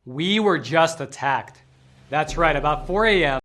We were just attacked. That's right, about 4 a.m.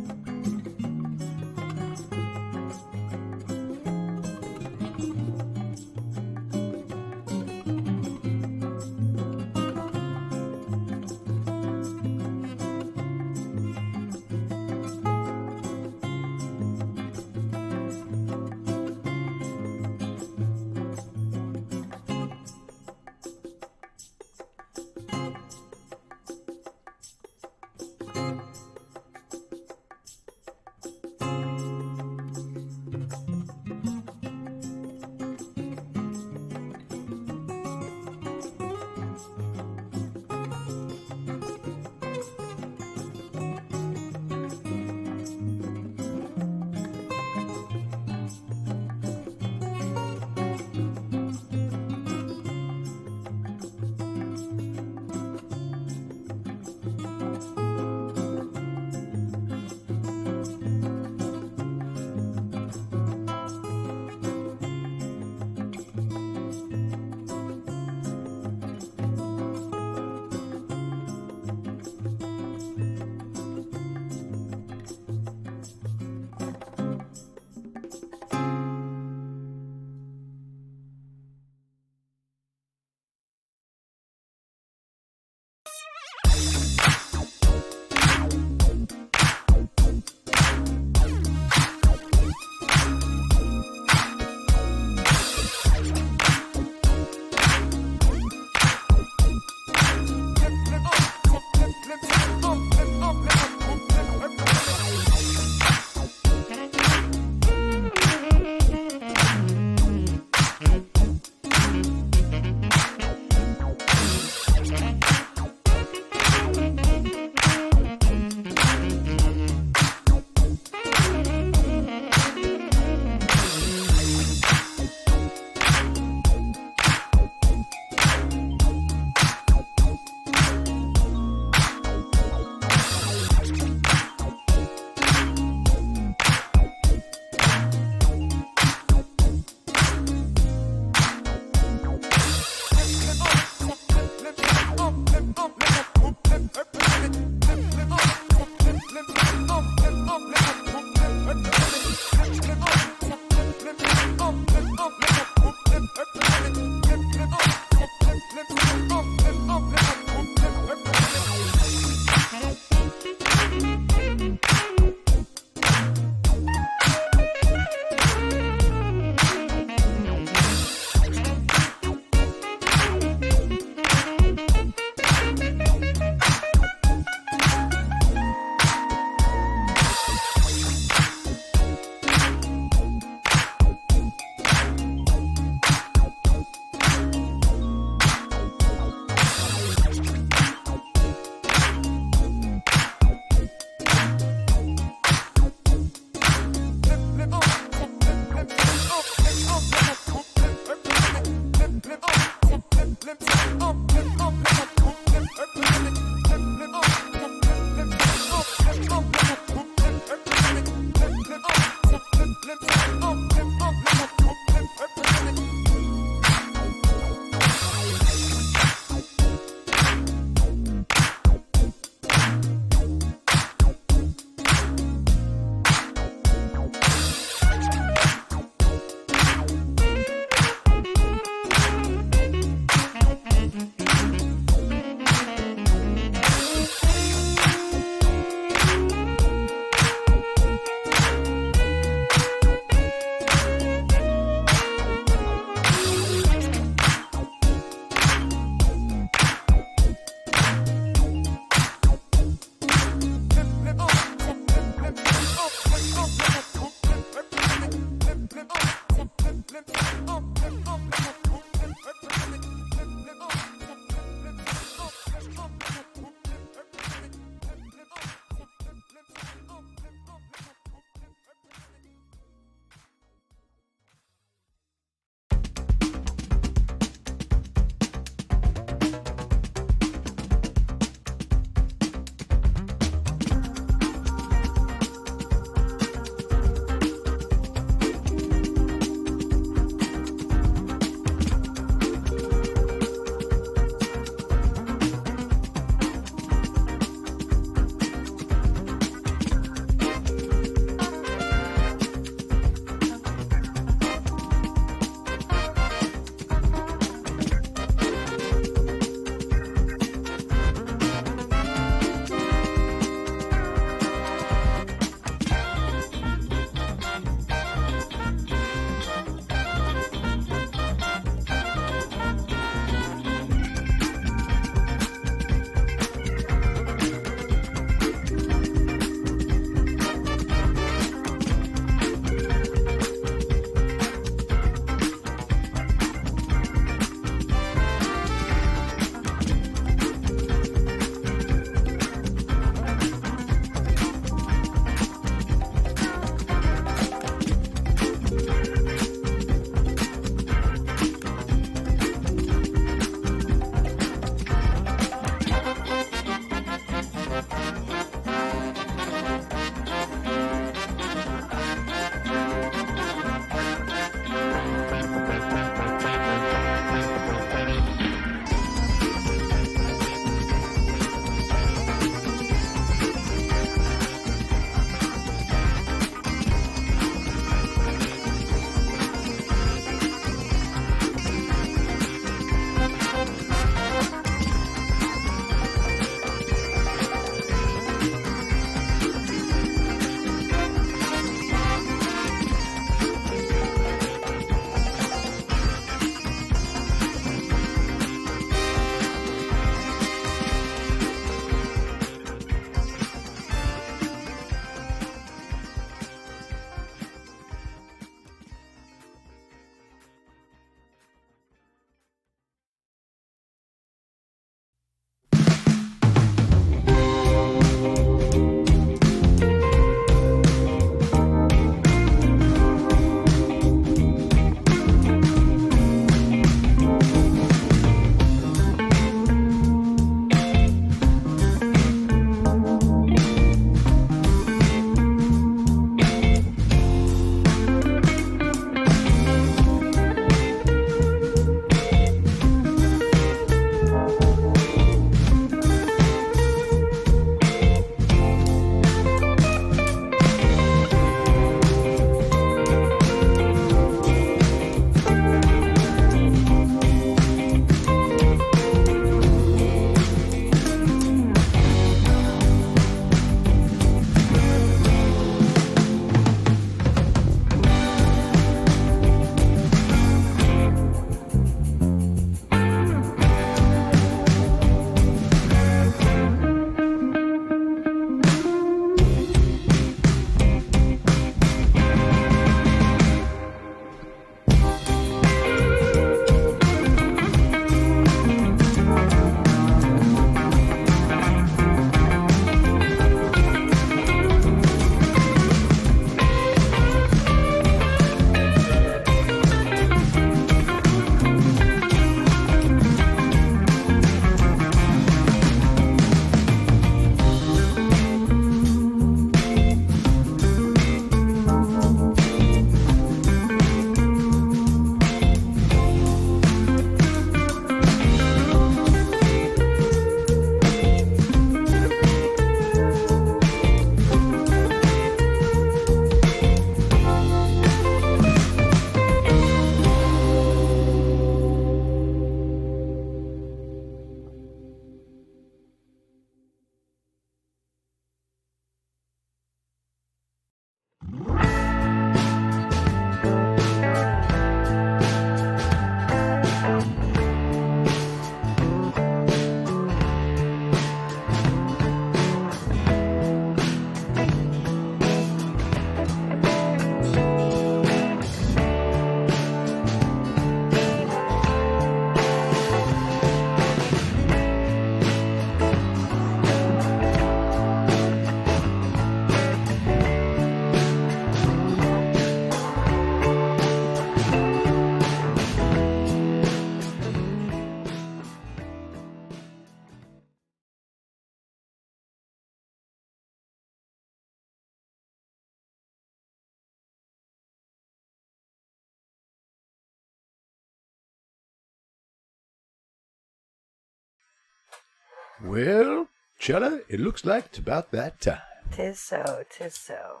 Well, Chela, it looks like it's about that time. 'Tis so, 'tis so.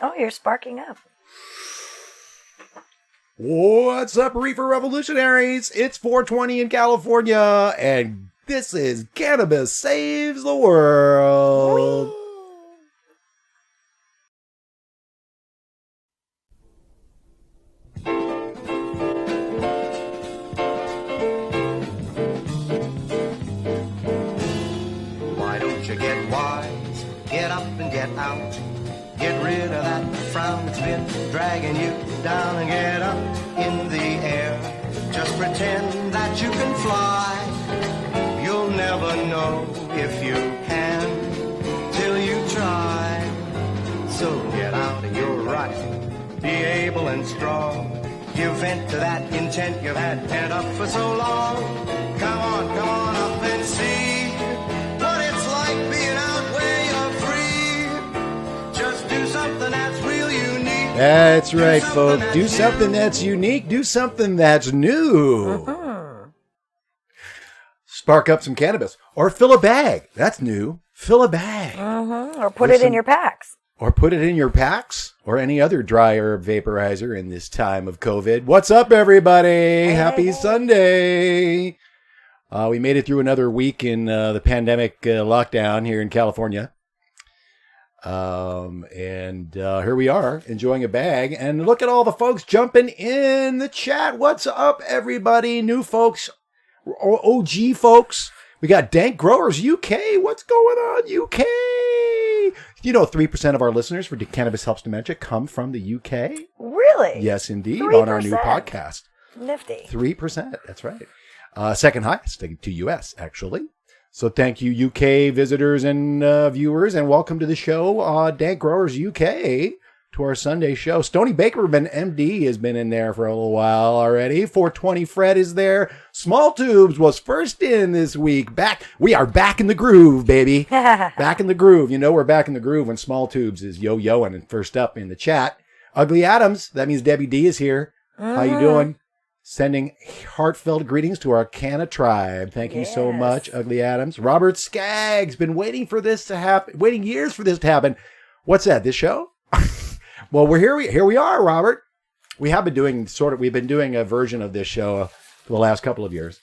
Oh, you're sparking up. What's up, Reefer Revolutionaries? It's 420 in California, and this is Cannabis Saves the World. Whee! Why don't you get wise, get up and get out, get rid of that frown that's been dragging you down and get up in the air. Just pretend that you can fly. You'll never know if you can till you try. So get out in your right, be able and strong. Give vent to that intent you've had pent up for so long. Come on up and see what it's like being out where you're free. Just do something that's real unique. That's right, folks. Do something that's unique. Do something that's new. Spark up some cannabis. Or fill a bag. That's new. Fill a bag. Or put it in your packs. Or put it in your packs. Or any other dry herb vaporizer in this time of COVID. What's up, everybody? Happy Sunday. We made it through another week in the pandemic lockdown here in California. And here we are enjoying a bag, and look at all the folks jumping in the chat. What's up, everybody? New folks, OG folks. We got Dank Growers UK. What's going on, UK? You know, 3% of our listeners for Cannabis Helps Dementia come from the UK. Really? Yes, indeed. 3%. On our new podcast. Nifty. 3%. That's right. Second highest to US, actually. So thank you, UK visitors and viewers, and welcome to the show, Dank Growers UK, to our Sunday show. Stony Bakerman, MD, has been in there for a little while already. 420 Fred is there. Small Tubes was first in this week. We are back in the groove, baby. Back in the groove. You know we're back in the groove when Small Tubes is yo-yoing and first up in the chat. Ugly Adams, that means Debbie D is here. How you doing? Sending heartfelt greetings to our Canna tribe. Thank you so much, Ugly Adams. Robert Skaggs, been waiting for this to happen, waiting years for this to happen. What's that, this show? Well, here we are, Robert. We've been doing a version of this show for the last couple of years.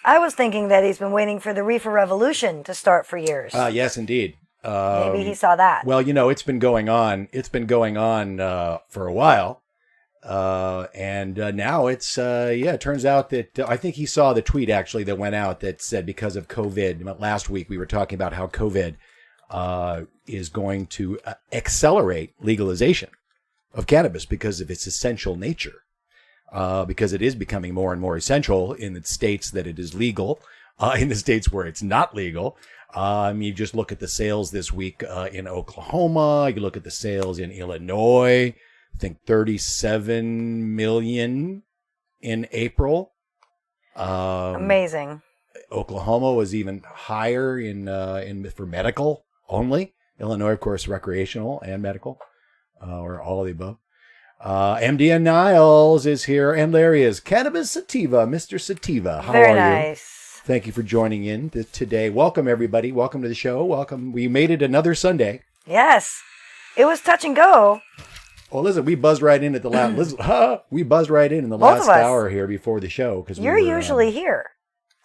I was thinking that he's been waiting for the Reefer Revolution to start for years. Yes, indeed. Maybe he saw that. Well, you know, it's been going on for a while. And now it's, it turns out that I think he saw the tweet actually that went out that said because of COVID, last week we were talking about how COVID is going to accelerate legalization of cannabis because of its essential nature, because it is becoming more and more essential in the states that it is legal, in the states where it's not legal. You just look at the sales this week in Oklahoma, you look at the sales in Illinois, I think 37 million in April. Amazing. Oklahoma was even higher in for medical only. Illinois, of course, recreational and medical, or all of the above. MD Niles is here, and there he is. Cannabis Sativa, Mr. Sativa. How Very are nice. you? Thank you for joining in today. Welcome, everybody. Welcome to the show. Welcome. We made it another Sunday. Yes. It was touch and go. Well, listen, we buzzed right in at the last. We buzzed right in the Both last of us. hour here before the show because You're usually here.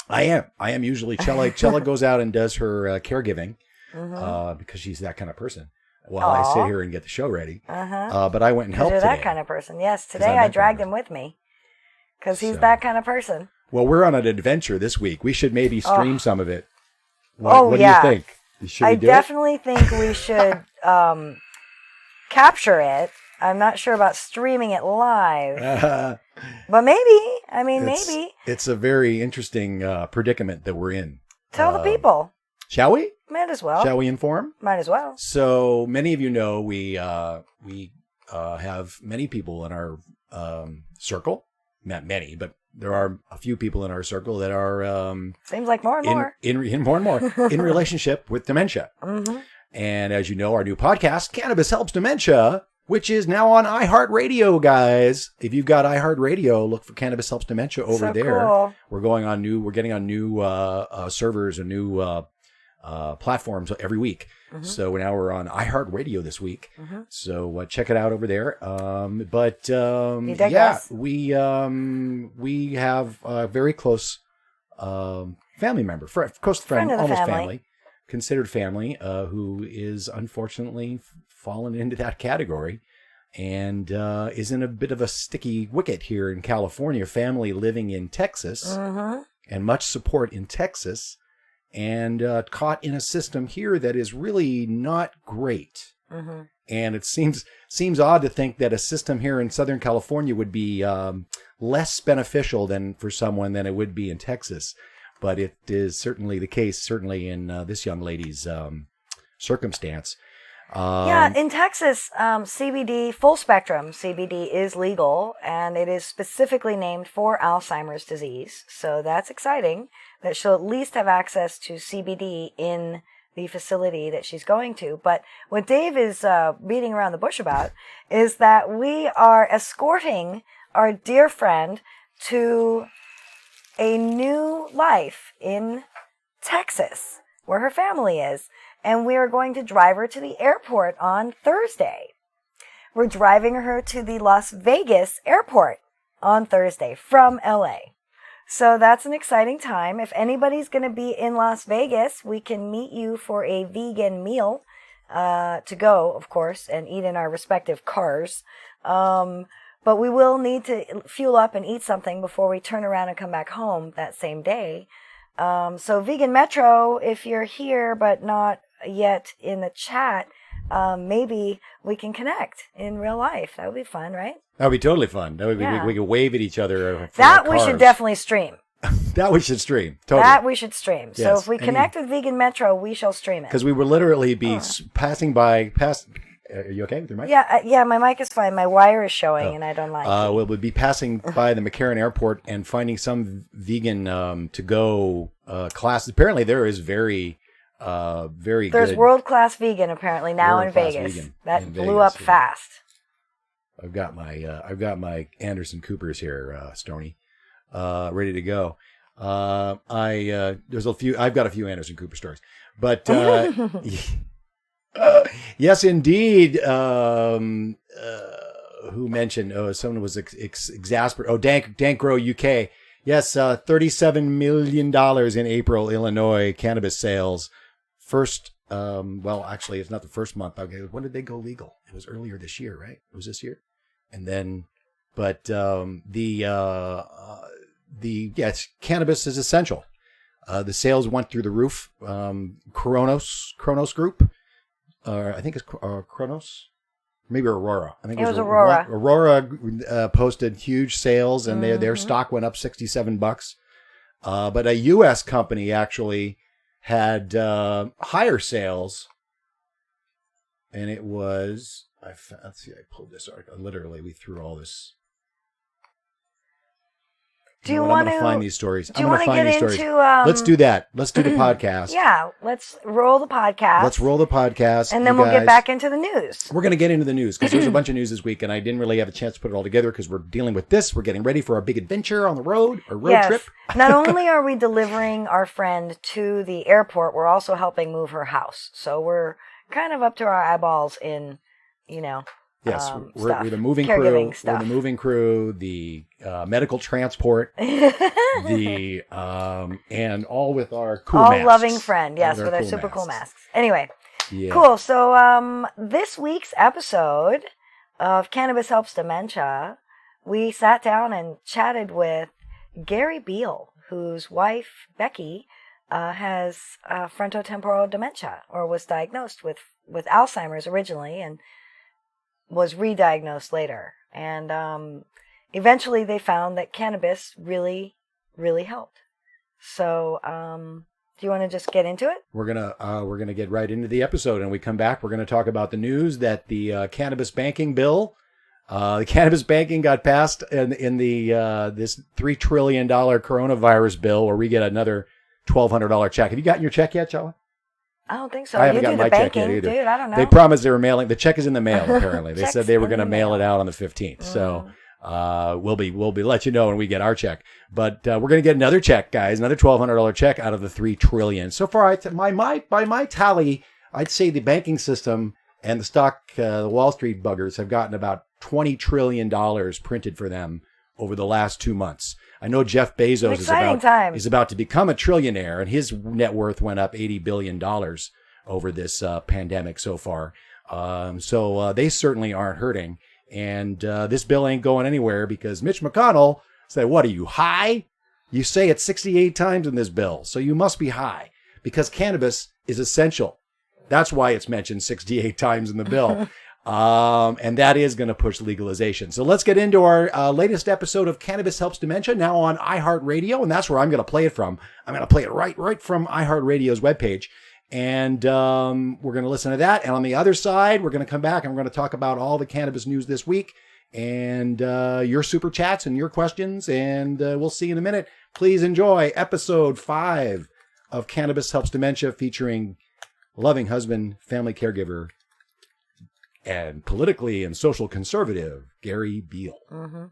I am usually. Chela goes out and does her caregiving because she's that kind of person. While I sit here and get the show ready. But I went and helped You're today. that kind of person. Yes, today I dragged him with me because he's that kind of person. Well, we're on an adventure this week. We should maybe stream some of it. What do you think? Should we do definitely think we should capture it. I'm not sure about streaming it live. But maybe. Maybe. It's a very interesting predicament that we're in. Tell the people. Shall we? Might as well. Shall we inform? Might as well. So many of you know we have many people in our circle. Not many, but there are a few people in our circle that are seems like more and more in more and more in relationship with dementia. And as you know, our new podcast, Cannabis Helps Dementia, which is now on iHeartRadio, guys. If you've got iHeartRadio, look for Cannabis Helps Dementia over there. Cool. We're getting on new servers and new platforms every week. So now we're on iHeartRadio this week. So check it out over there. We have a very close family member, close friend, almost family, considered family, who is unfortunately fallen into that category and is in a bit of a sticky wicket here in California. Family living in Texas and much support in Texas. And caught in a system here that is really not great. And it seems odd to think that a system here in Southern California would be less beneficial for someone than it would be in Texas. But it is certainly the case, certainly in this young lady's circumstance. In Texas, CBD, full spectrum CBD is legal, and it is specifically named for Alzheimer's disease. So that's exciting that she'll at least have access to CBD in the facility that she's going to. But what Dave is beating around the bush about is that we are escorting our dear friend to a new life in Texas, where her family is. And we are going to drive her to the airport on Thursday. We're driving her to the Las Vegas airport on Thursday from LA. So that's an exciting time. If anybody's going to be in Las Vegas, we can meet you for a vegan meal to go, of course, and eat in our respective cars. But we will need to fuel up and eat something before we turn around and come back home that same day. So Vegan Metro, if you're here but not yet in the chat, maybe we can connect in real life. That would be fun, right? That would be totally fun. That would be, we could wave at each other. That we should definitely stream. That we should stream. Totally. That we should stream. Yes. So if we connect with Vegan Metro, we shall stream it. Because we will literally be passing by. Are you okay with your mic? Yeah, my mic is fine. My wire is showing, and I don't like it. We'll be passing by the McCarran Airport and finding some vegan to-go classes. Apparently, there is very good. There's world-class vegan apparently now in Vegas. That blew up fast. I've got my Anderson Coopers here, Stoney, ready to go. I've got a few Anderson Cooper stories, but yes, indeed. Who mentioned? Oh, someone was exasperated. Oh, Dank Grow UK. Yes, $37 million in April, Illinois cannabis sales. First, well, actually, it's not the first month. Okay, when did they go legal? It was earlier this year, right? It was this year, and then, but cannabis is essential. The sales went through the roof. Kronos Group, I think it's Kronos, maybe Aurora. I think it was Aurora. Aurora posted huge sales, and their stock went up $67. But a U.S. company actually had higher sales, and it was let's see, I pulled this article. Literally, we threw all this. I'm going to find these stories. I'm going to find these stories. Let's do that. Let's do the podcast. Yeah, let's roll the podcast. And then we'll get back into the news. We're going to get into the news because there's a bunch of news this week, and I didn't really have a chance to put it all together because we're dealing with this. We're getting ready for our big adventure on the road, our road trip. Not only are we delivering our friend to the airport, we're also helping move her house. So we're kind of up to our eyeballs in, yes, we're the moving crew. We're the moving crew, the medical transport, and all with our cool masks. All loving friend, yes, with our cool super cool masks. Anyway, cool. So this week's episode of Cannabis Helps Dementia, we sat down and chatted with Gary Beal, whose wife, Becky, has frontotemporal dementia, or was diagnosed with Alzheimer's originally, and was re-diagnosed later. And eventually they found that cannabis really, really helped. So do you want to just get into it? We're gonna get right into the episode, and we come back, we're gonna talk about the news that the cannabis banking bill, the cannabis banking got passed in the this $3 trillion coronavirus bill, where we get another $1,200 check. Have you gotten your check yet, Chela? I don't think so. I haven't You gotten do my the check banking, yet either. dude. I don't know. They promised they were mailing. The check is in the mail, apparently. They Check's said they were in going to the mail mail. it out on the 15th. So we'll let you know when we get our check. But we're going to get another check, guys, another $1,200 check out of the $3 trillion. So far, by my tally, I'd say the banking system and the Wall Street buggers have gotten about $20 trillion printed for them over the last 2 months. I know Jeff Bezos is about to become a trillionaire, and his net worth went up $80 billion over this pandemic so far. So they certainly aren't hurting. And this bill ain't going anywhere because Mitch McConnell said, what are you, high? You say it 68 times in this bill, so you must be high because cannabis is essential. That's why it's mentioned 68 times in the bill. And that is going to push legalization. So let's get into our latest episode of Cannabis Helps Dementia, now on iHEART Radio. And that's where I'm going to play it from. I'm going to play it right from iHEART Radio's webpage. And we're going to listen to that. And on the other side, we're going to come back and we're going to talk about all the cannabis news this week and your super chats and your questions. And we'll see you in a minute. Please enjoy episode 5 of Cannabis Helps Dementia, featuring loving husband, family caregiver, and politically and social conservative, Gary Beal. Mm-hmm.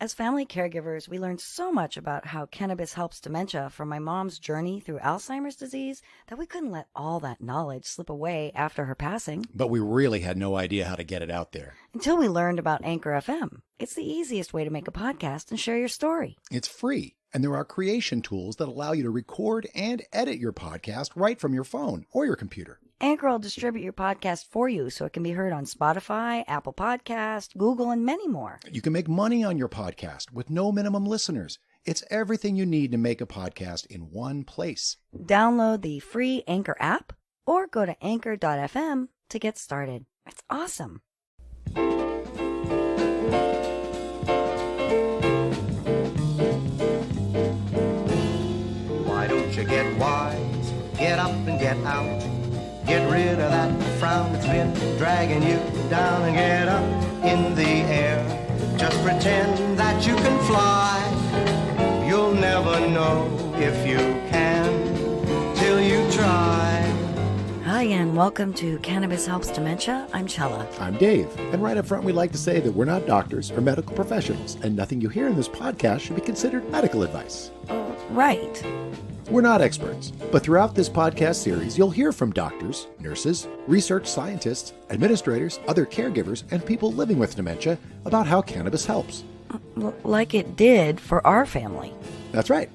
As family caregivers, we learned so much about how cannabis helps dementia from my mom's journey through Alzheimer's disease that we couldn't let all that knowledge slip away after her passing. But we really had no idea how to get it out there. Until we learned about Anchor FM. It's the easiest way to make a podcast and share your story. It's free, and there are creation tools that allow you to record and edit your podcast right from your phone or your computer. Anchor will distribute your podcast for you so it can be heard on Spotify, Apple Podcast, Google, and many more. You can make money on your podcast with no minimum listeners. It's everything you need to make a podcast in one place. Download the free Anchor app or go to anchor.fm to get started. It's awesome. Why don't you get wise? Get up and get out. Get rid of that frown that's been dragging you down and get up in the air. Just pretend that you can fly. You'll never know if you can till you try. Hi, and welcome to Cannabis Helps Dementia. I'm Chela. I'm Dave, and right up front we'd like to say that we're not doctors or medical professionals, and nothing you hear in this podcast should be considered medical advice. Right. We're not experts, but throughout this podcast series, you'll hear from doctors, nurses, research scientists, administrators, other caregivers, and people living with dementia about how cannabis helps. Like it did for our family. That's right.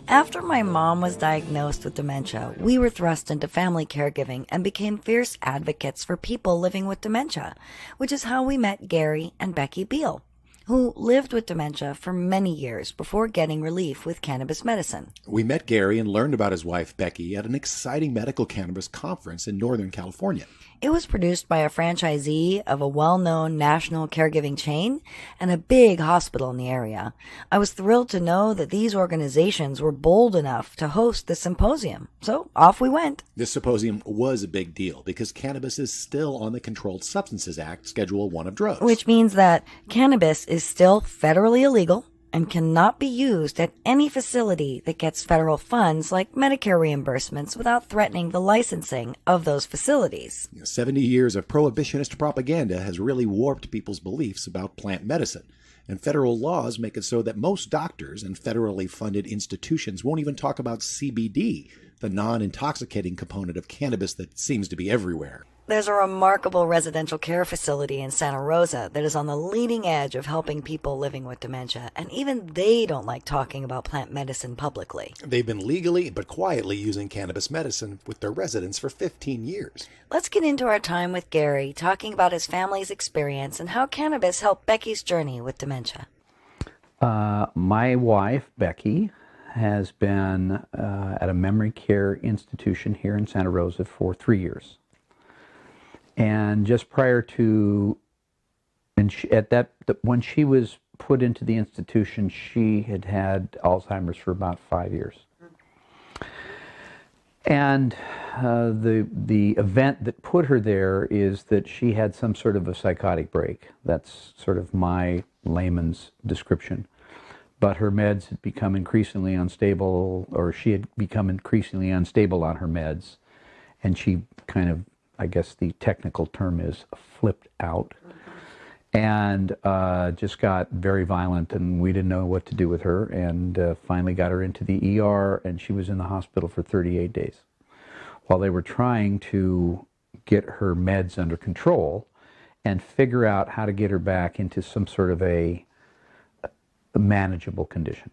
After my mom was diagnosed with dementia, we were thrust into family caregiving and became fierce advocates for people living with dementia, which is how we met Gary and Becky Beal, who lived with dementia for many years before getting relief with cannabis medicine. We met Gary and learned about his wife, Becky, at an exciting medical cannabis conference in Northern California. It was produced by a franchisee of a well-known national caregiving chain and a big hospital in the area. I was thrilled to know that these organizations were bold enough to host the symposium. So off we went. This symposium was a big deal because cannabis is still on the Controlled Substances Act, Schedule 1 of drugs. Which means that cannabis is still federally illegal and cannot be used at any facility that gets federal funds like Medicare reimbursements without threatening the licensing of those facilities. 70 years of prohibitionist propaganda has really warped people's beliefs about plant medicine. And federal laws make it so that most doctors and federally funded institutions won't even talk about CBD, the non-intoxicating component of cannabis that seems to be everywhere. There's a remarkable residential care facility in Santa Rosa that is on the leading edge of helping people living with dementia, and even they don't like talking about plant medicine publicly. They've been legally but quietly using cannabis medicine with their residents for 15 years. Let's get into our time with Gary, talking about his family's experience and how cannabis helped Becky's journey with dementia. My wife, Becky, has been at a memory care institution here in Santa Rosa for 3 years. And just prior to, when she was put into the institution, she had had Alzheimer's for about 5 years. And the event that put her there is that she had some sort of a psychotic break. That's sort of my layman's description. But her meds had become increasingly unstable, or she had become increasingly unstable on her meds, and she kind of, I guess the technical term is, flipped out, and just got very violent, and we didn't know what to do with her, and finally got her into the ER, and she was in the hospital for 38 days while they were trying to get her meds under control and figure out how to get her back into some sort of a manageable condition.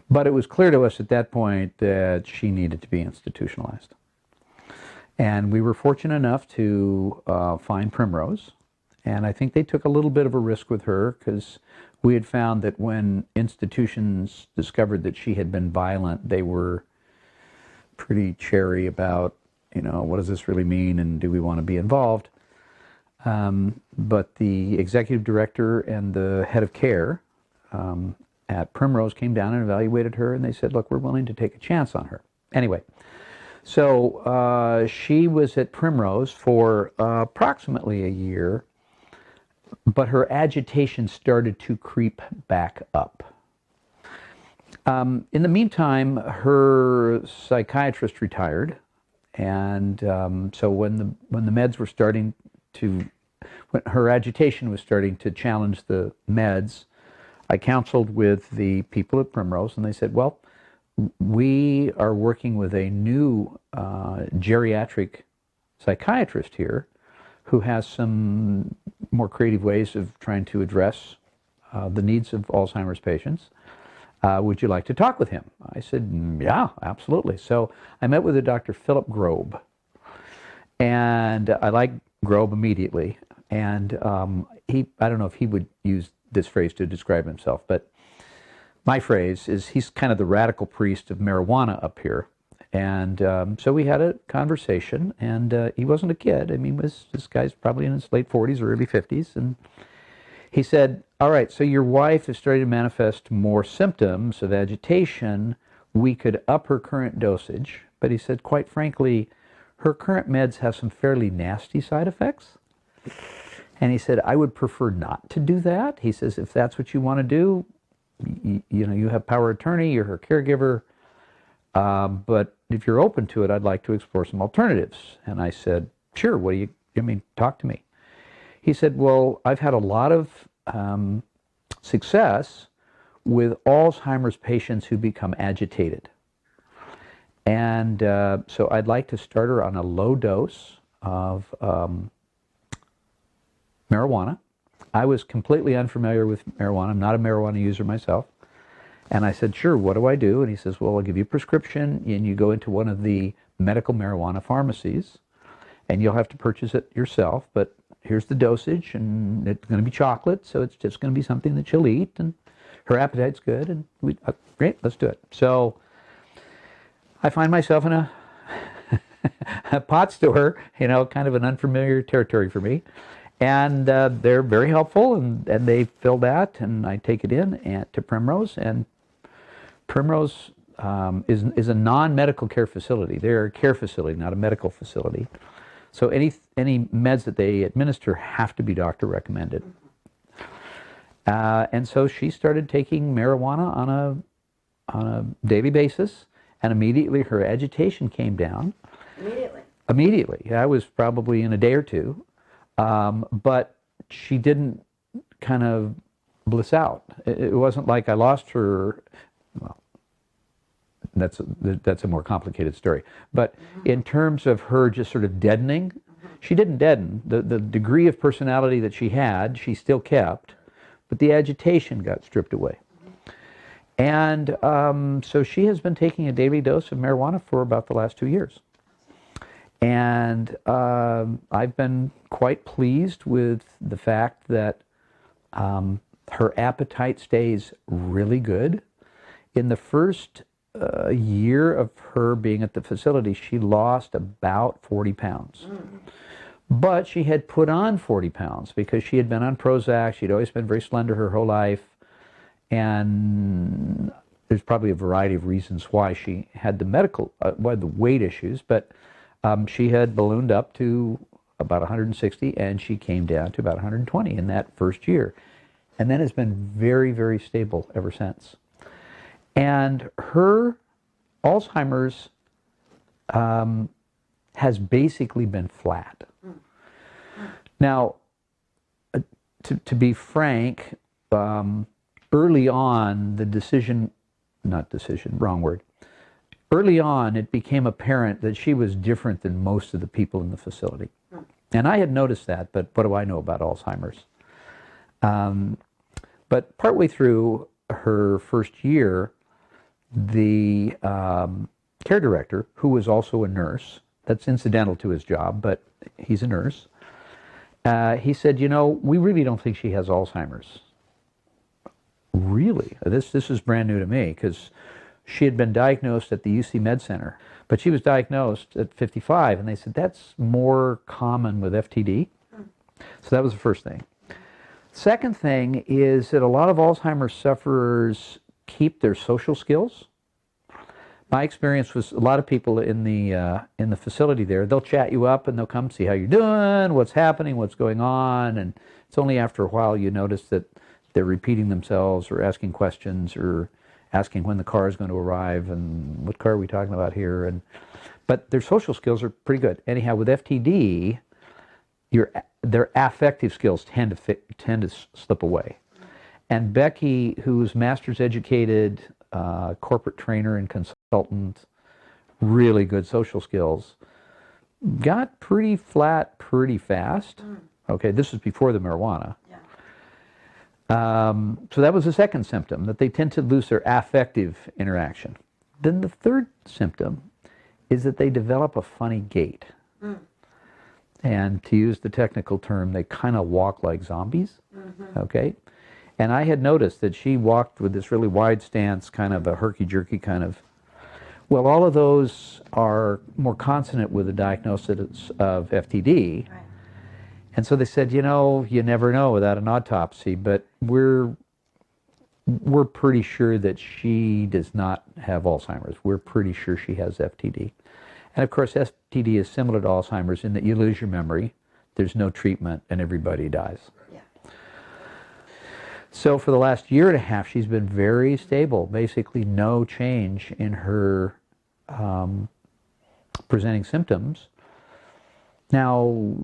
But it was clear to us at that point that she needed to be institutionalized. And we were fortunate enough to find Primrose. And I think they took a little bit of a risk with her, because we had found that when institutions discovered that she had been violent, they were pretty chary about, what does this really mean, and do we want to be involved? But the executive director and the head of care at Primrose came down and evaluated her, and they said, look, we're willing to take a chance on her. Anyway, so she was at Primrose for approximately a year, but her agitation started to creep back up. In the meantime, her psychiatrist retired, and so when the meds were starting to, when her agitation was starting to challenge the meds, I counseled with the people at Primrose, and they said, well, we are working with a new geriatric psychiatrist here who has some more creative ways of trying to address the needs of Alzheimer's patients. Would you like to talk with him? I said, yeah, absolutely. So I met with a Dr. Philip Grobe, and I liked Grobe immediately. And I don't know if he would use this phrase to describe himself, but my phrase is he's kind of the radical priest of marijuana up here. And so we had a conversation, and he wasn't a kid. I mean, this guy's probably in his late 40s or early 50s, and he said, all right, so your wife is starting to manifest more symptoms of agitation. We could up her current dosage. But he said, quite frankly, her current meds have some fairly nasty side effects. And he said, I would prefer not to do that. He says, if that's what you want to do, you have power of attorney, you're her caregiver. But if you're open to it, I'd like to explore some alternatives. And I said, sure, talk to me. He said, well, I've had a lot of success with Alzheimer's patients who become agitated. And so I'd like to start her on a low dose of marijuana. I was completely unfamiliar with marijuana. I'm not a marijuana user myself. And I said, sure, what do I do? And he says, well, I'll give you a prescription, and you go into one of the medical marijuana pharmacies, and you'll have to purchase it yourself, but here's the dosage, and it's going to be chocolate, so it's just going to be something that she'll eat, and her appetite's good, and great, let's do it. So I find myself in a pot store, kind of an unfamiliar territory for me, and they're very helpful, and they fill that, and I take it in to Primrose, and Primrose is a non-medical care facility. They're a care facility, not a medical facility. So any meds that they administer have to be doctor recommended. And so she started taking marijuana on a daily basis, and immediately her agitation came down. Immediately. I was probably in a day or two, but she didn't kind of bliss out. It wasn't like I lost her. Well, that's a more complicated story. But in terms of her just sort of deadening, she didn't deaden. The degree of personality that she had, she still kept, but the agitation got stripped away. And so she has been taking a daily dose of marijuana for about the last 2 years. And I've been quite pleased with the fact that her appetite stays really good. In the first year of her being at the facility, she lost about 40 pounds. But she had put on 40 pounds because she had been on Prozac. She'd always been very slender her whole life. And there's probably a variety of reasons why she had the why the weight issues, but she had ballooned up to about 160, and she came down to about 120 in that first year. And then has been very, very stable ever since. And her Alzheimer's has basically been flat. Now, to be frank, early on, early on, it became apparent that she was different than most of the people in the facility. And I had noticed that, but what do I know about Alzheimer's? But partway through her first year, the care director, who was also a nurse, that's incidental to his job, but he's a nurse, he said, we really don't think she has Alzheimer's. Really? This is brand new to me, because she had been diagnosed at the UC Med Center, but she was diagnosed at 55, and they said that's more common with FTD. So that was the first thing. Second thing is that a lot of Alzheimer's sufferers keep their social skills. My experience was a lot of people in the facility there, they'll chat you up and they'll come see how you're doing, what's happening, what's going on, and it's only after a while you notice that they're repeating themselves or asking questions or asking when the car is going to arrive and what car are we talking about here. But their social skills are pretty good. Anyhow, with FTD, their affective skills tend to slip away. And Becky, who's master's educated, corporate trainer and consultant, really good social skills, got pretty flat pretty fast. Okay, this was before the marijuana. So that was the second symptom, that they tend to lose their affective interaction. Then the third symptom is that they develop a funny gait. And to use the technical term, they kind of walk like zombies. Okay? And I had noticed that she walked with this really wide stance, kind of a herky-jerky kind of. Well, all of those are more consonant with the diagnosis of FTD. Right. And so they said, you never know without an autopsy, but we're pretty sure that she does not have Alzheimer's. We're pretty sure she has FTD. And of course, FTD is similar to Alzheimer's in that you lose your memory, there's no treatment, and everybody dies. Yeah. So for the last year and a half, she's been very stable, basically no change in her presenting symptoms. Now,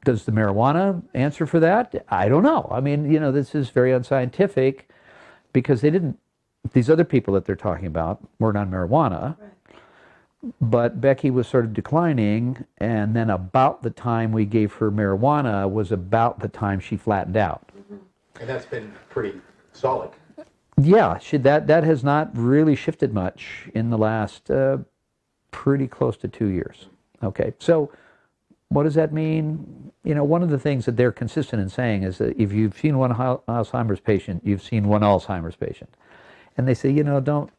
does the marijuana answer for that? I don't know. I mean, this is very unscientific because these other people that they're talking about weren't on marijuana. Right. But Becky was sort of declining, and then about the time we gave her marijuana was about the time she flattened out. And that's been pretty solid. Yeah, that has not really shifted much in the last pretty close to 2 years. Okay, so what does that mean? One of the things that they're consistent in saying is that if you've seen one Alzheimer's patient, you've seen one Alzheimer's patient. And they say, we don't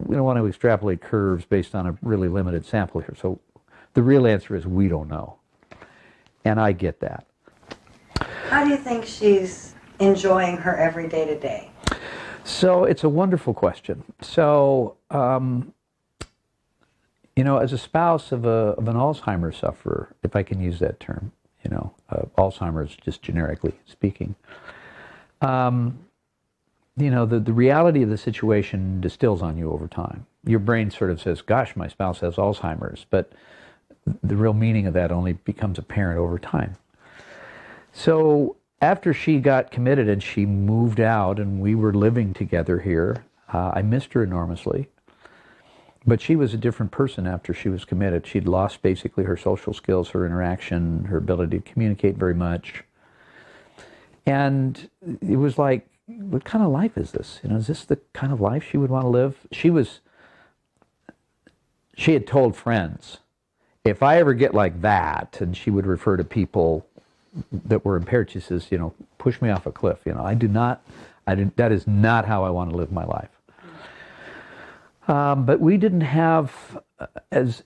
want to extrapolate curves based on a really limited sample here. So the real answer is we don't know. And I get that. How do you think she's enjoying her every day to day? So it's a wonderful question. So, as a spouse of an Alzheimer's sufferer, if I can use that term, Alzheimer's just generically speaking, the reality of the situation distills on you over time. Your brain sort of says, gosh, my spouse has Alzheimer's, but the real meaning of that only becomes apparent over time. So after she got committed and she moved out and we were living together here, I missed her enormously. But she was a different person after she was committed. She'd lost basically her social skills, her interaction, her ability to communicate very much. And it was like, what kind of life is this? Is this the kind of life she would want to live? She had told friends, if I ever get like that, and she would refer to people that were impaired, she says, push me off a cliff. That is not how I want to live my life. But we didn't have as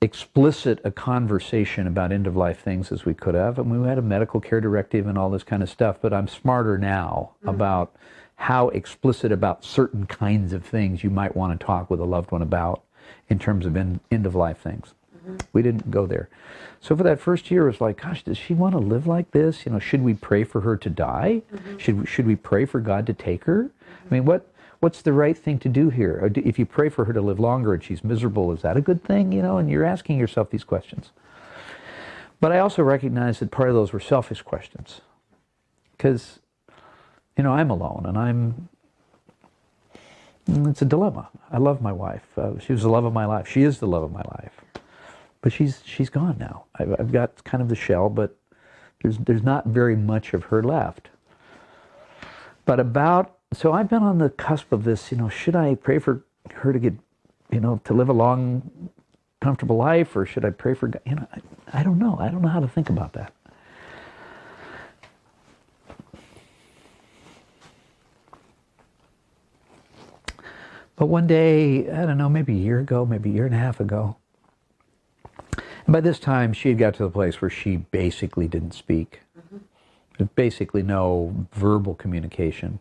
explicit a conversation about end-of-life things as we could have. And we had a medical care directive and all this kind of stuff, but I'm smarter now about how explicit about certain kinds of things you might want to talk with a loved one about in terms of end-of-life things. We didn't go there. So for that first year, it was like, gosh, does she want to live like this? You know, should we pray for her to die? Should we pray for God to take her? I mean, what's the right thing to do here? Or if you pray for her to live longer and she's miserable, is that a good thing? You know, and you're asking yourself these questions. But I also recognize that part of those were selfish questions. Because, you know, I'm alone and it's a dilemma. I love my wife. She was the love of my life. She is the love of my life. But she's gone now. I've got kind of the shell, but there's not very much of her left. But so I've been on the cusp of this, you know, should I pray for her to get, you know, to live a long, comfortable life, or should I pray for God? You know, I don't know. I don't know how to think about that. But one day, I don't know, maybe a year ago, maybe a year and a half ago, and by this time, she had got to the place where she basically didn't speak. There's basically no verbal communication.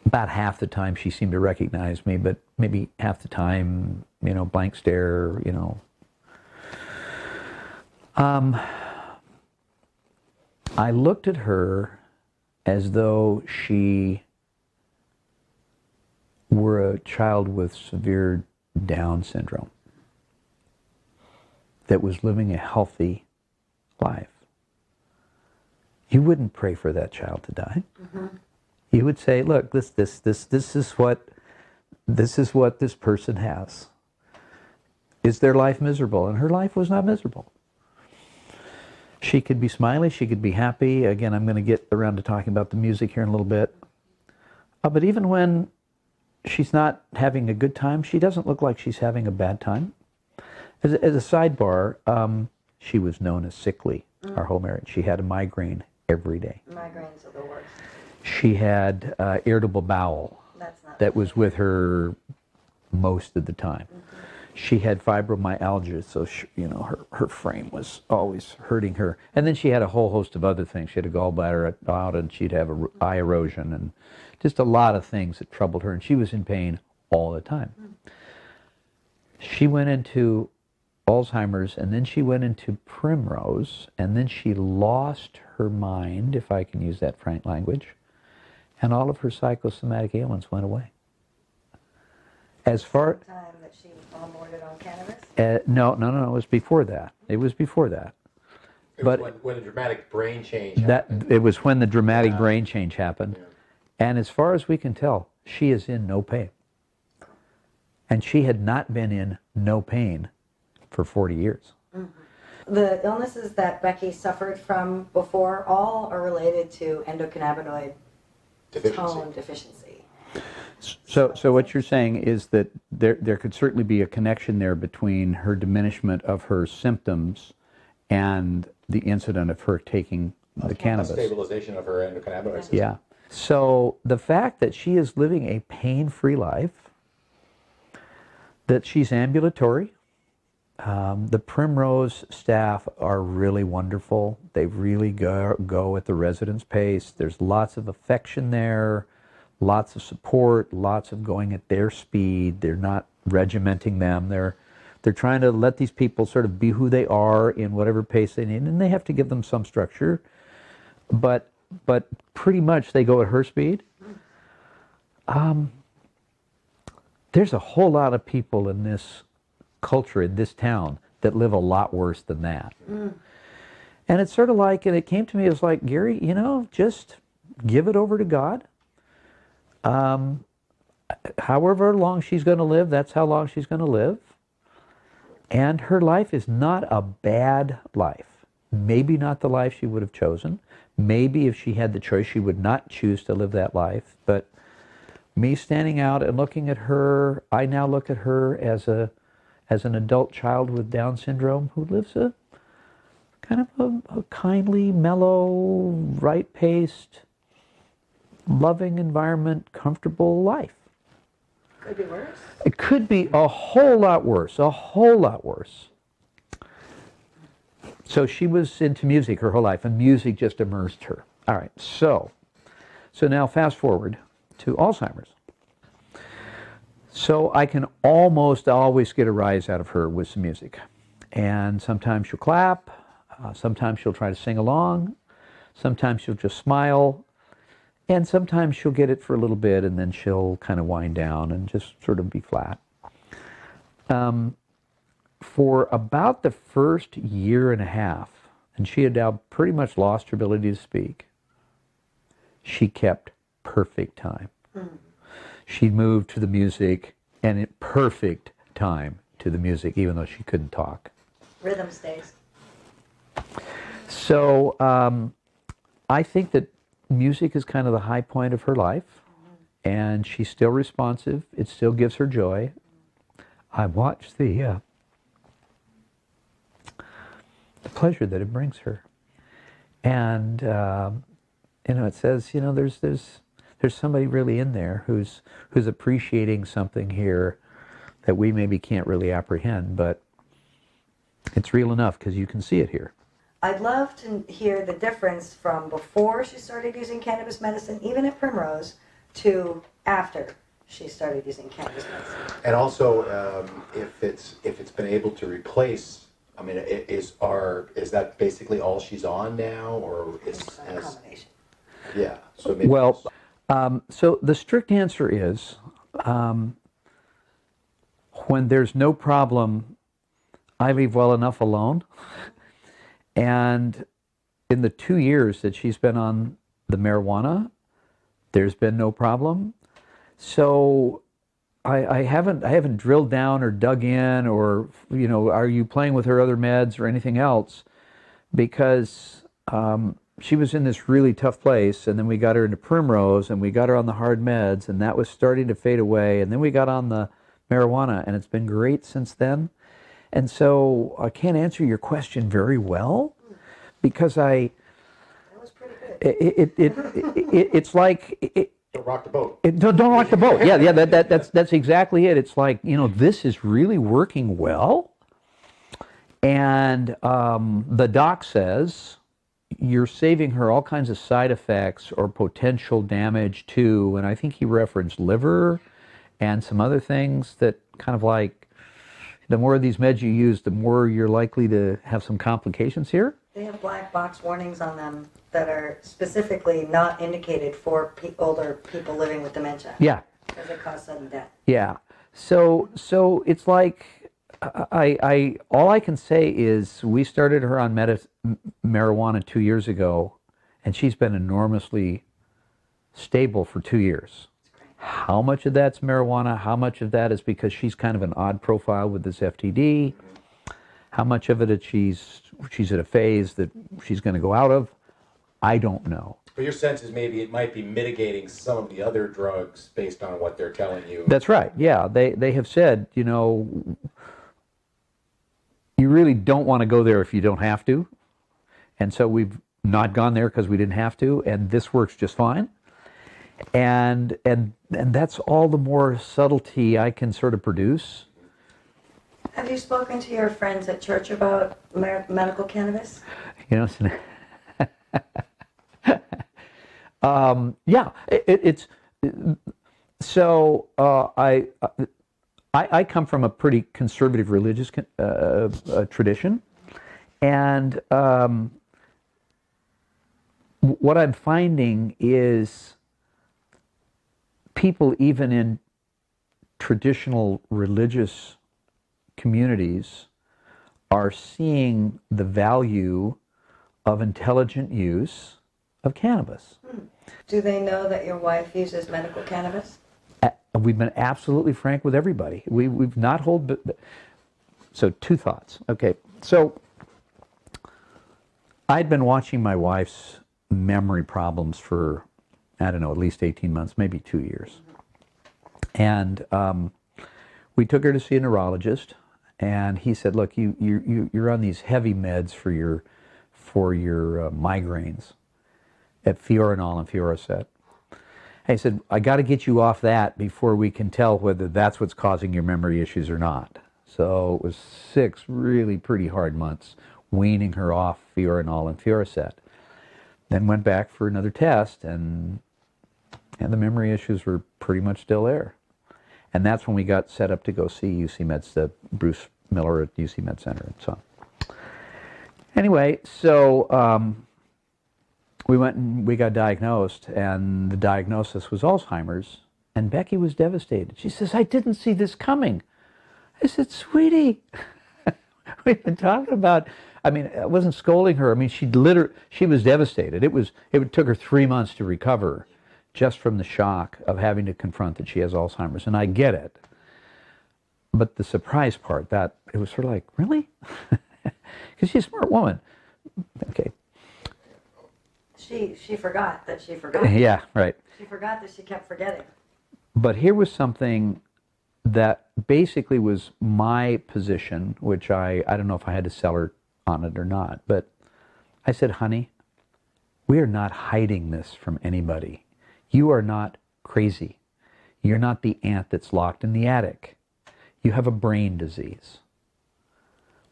About half the time she seemed to recognize me, but maybe half the time, you know, blank stare, you know. I looked at her as though she were a child with severe Down syndrome that was living a healthy life. You wouldn't pray for that child to die. You would say, look, this is what this person has. Is their life miserable? And her life was not miserable. She could be smiley, she could be happy. Again, I'm going to get around to talking about the music here in a little bit. But even when she's not having a good time, she doesn't look like she's having a bad time. As a sidebar, she was known as sickly our whole marriage. She had a migraine every day. Migraines are the worst. She had irritable bowel that was with her most of the time. She had fibromyalgia, so you know her frame was always hurting her. And then she had a whole host of other things. She had a gallbladder out, and she'd have eye erosion, and just a lot of things that troubled her. And she was in pain all the time. She went into Alzheimer's, and then she went into Primrose, and then she lost her mind, if I can use that frank language, and all of her psychosomatic ailments went away. As far Time that she onboarded on cannabis? no, it was before that. It was before that. But when the dramatic brain change happened. It was when the dramatic brain change happened. Yeah. And as far as we can tell, she is in no pain. And she had not been in no pain for 40 years. The illnesses that Becky suffered from before all are related to endocannabinoid tone deficiency. So what you're saying is that there could certainly be a connection there between her diminishment of her symptoms and the incident of her taking the cannabis. Stabilization of her endocannabinoid system. Yeah. So the fact that she is living a pain-free life, that she's ambulatory, the Primrose staff are really wonderful. They really go at the resident's pace. There's lots of affection there, lots of support, lots of going at their speed. They're not regimenting them. They're trying to let these people sort of be who they are in whatever pace they need, and they have to give them some structure. But pretty much they go at her speed. There's a whole lot of people in this culture, in this town, that live a lot worse than that. And it's sort of like, and it came to me as like, Gary, you know, just give it over to God. However long she's going to live, that's how long she's going to live. And her life is not a bad life. Maybe not the life she would have chosen. Maybe if she had the choice, she would not choose to live that life. But me standing out and looking at her, I now look at her as an adult child with Down syndrome who lives a kind of a kindly, mellow, right-paced, loving environment, comfortable life. Could be worse. It could be a whole lot worse, a whole lot worse. So she was into music her whole life, and music just immersed her. All right, so So now fast forward to Alzheimer's. So I can almost always get a rise out of her with some music. And sometimes she'll clap, sometimes she'll try to sing along, sometimes she'll just smile, and sometimes she'll get it for a little bit and then she'll kind of wind down and just sort of be flat. For about the first year and a half, and she had now pretty much lost her ability to speak, she kept perfect time. She'd move to the music and in perfect time to the music, even though she couldn't talk. Rhythm stays. So I think that music is kind of the high point of her life, and she's still responsive. It still gives her joy. I watch the pleasure that it brings her, and it says, there's somebody really in there who's appreciating something here that we maybe can't really apprehend, but it's real enough because you can see it here. I'd love to hear the difference from before she started using cannabis medicine, even at Primrose, to after she started using cannabis medicine. And also, if it's been able to replace, I mean, is that basically all she's on now, or is a combination? Yeah. So maybe so the strict answer is, when there's no problem, I leave well enough alone. And in the 2 years that she's been on the marijuana, there's been no problem. So I haven't drilled down or dug in, or are you playing with her other meds or anything else, because she was in this really tough place, and then we got her into Primrose, and we got her on the hard meds, and that was starting to fade away, and then we got on the marijuana, and it's been great since then. And so I can't answer your question very well, because That was pretty good. it's like don't rock the boat. Don't rock the boat. Yeah, that's exactly it. It's like, this is really working well, and the doc says you're saving her all kinds of side effects or potential damage to, and I think he referenced liver and some other things that kind of like, the more of these meds you use, the more you're likely to have some complications here. They have black box warnings on them that are specifically not indicated for older people living with dementia. Yeah. Because it causes sudden death. Yeah. So it's like, I all I can say is we started her on marijuana 2 years ago, and she's been enormously stable for 2 years. How much of that's marijuana? How much of that is because she's kind of an odd profile with this FTD? How much of it is she's at a phase that she's going to go out of? I don't know. But your sense is maybe it might be mitigating some of the other drugs based on what they're telling you. That's right. Yeah, they have said, you really don't want to go there if you don't have to. And so we've not gone there because we didn't have to, and this works just fine. And that's all the more subtlety I can sort of produce. Have you spoken to your friends at church about medical cannabis? Yeah, it's so I come from a pretty conservative religious tradition, and what I'm finding is people even in traditional religious communities are seeing the value of intelligent use of cannabis. Do they know that your wife uses medical cannabis? We've been absolutely frank with everybody. We've not hold. So 2 thoughts. Okay, so I'd been watching my wife's memory problems for, I don't know, at least 18 months, maybe 2 years. And we took her to see a neurologist, and he said, "Look, you're on these heavy meds for your migraines, at Fiorinol and Fioricet." And he said, "I got to get you off that before we can tell whether that's what's causing your memory issues or not." So it was 6 really pretty hard months weaning her off Fiorinol and Fioricet. Then went back for another test, and And the memory issues were pretty much still there. And that's when we got set up to go see UC Med, Bruce Miller at UC Med Center and so on. Anyway, so we went and we got diagnosed, and the diagnosis was Alzheimer's, and Becky was devastated. She says, I didn't see this coming. I said, sweetie, we've been talking about, I mean, I wasn't scolding her. I mean, she was devastated. It took her 3 months to recover just from the shock of having to confront that she has Alzheimer's, and I get it. But the surprise part, that it was sort of like, really? Because she's a smart woman. Okay. She forgot that she forgot. Yeah, right. She forgot that she kept forgetting. But here was something that basically was my position, which I don't know if I had to sell her on it or not, but I said, honey, we are not hiding this from anybody. You are not crazy. You're not the ant that's locked in the attic. You have a brain disease.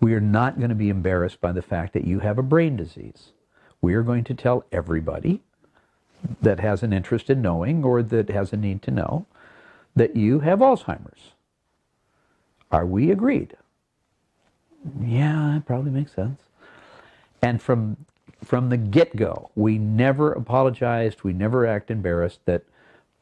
We are not going to be embarrassed by the fact that you have a brain disease. We are going to tell everybody that has an interest in knowing or that has a need to know that you have Alzheimer's. Are we agreed? Yeah, that probably makes sense. And from the get-go, we never apologized, we never act embarrassed that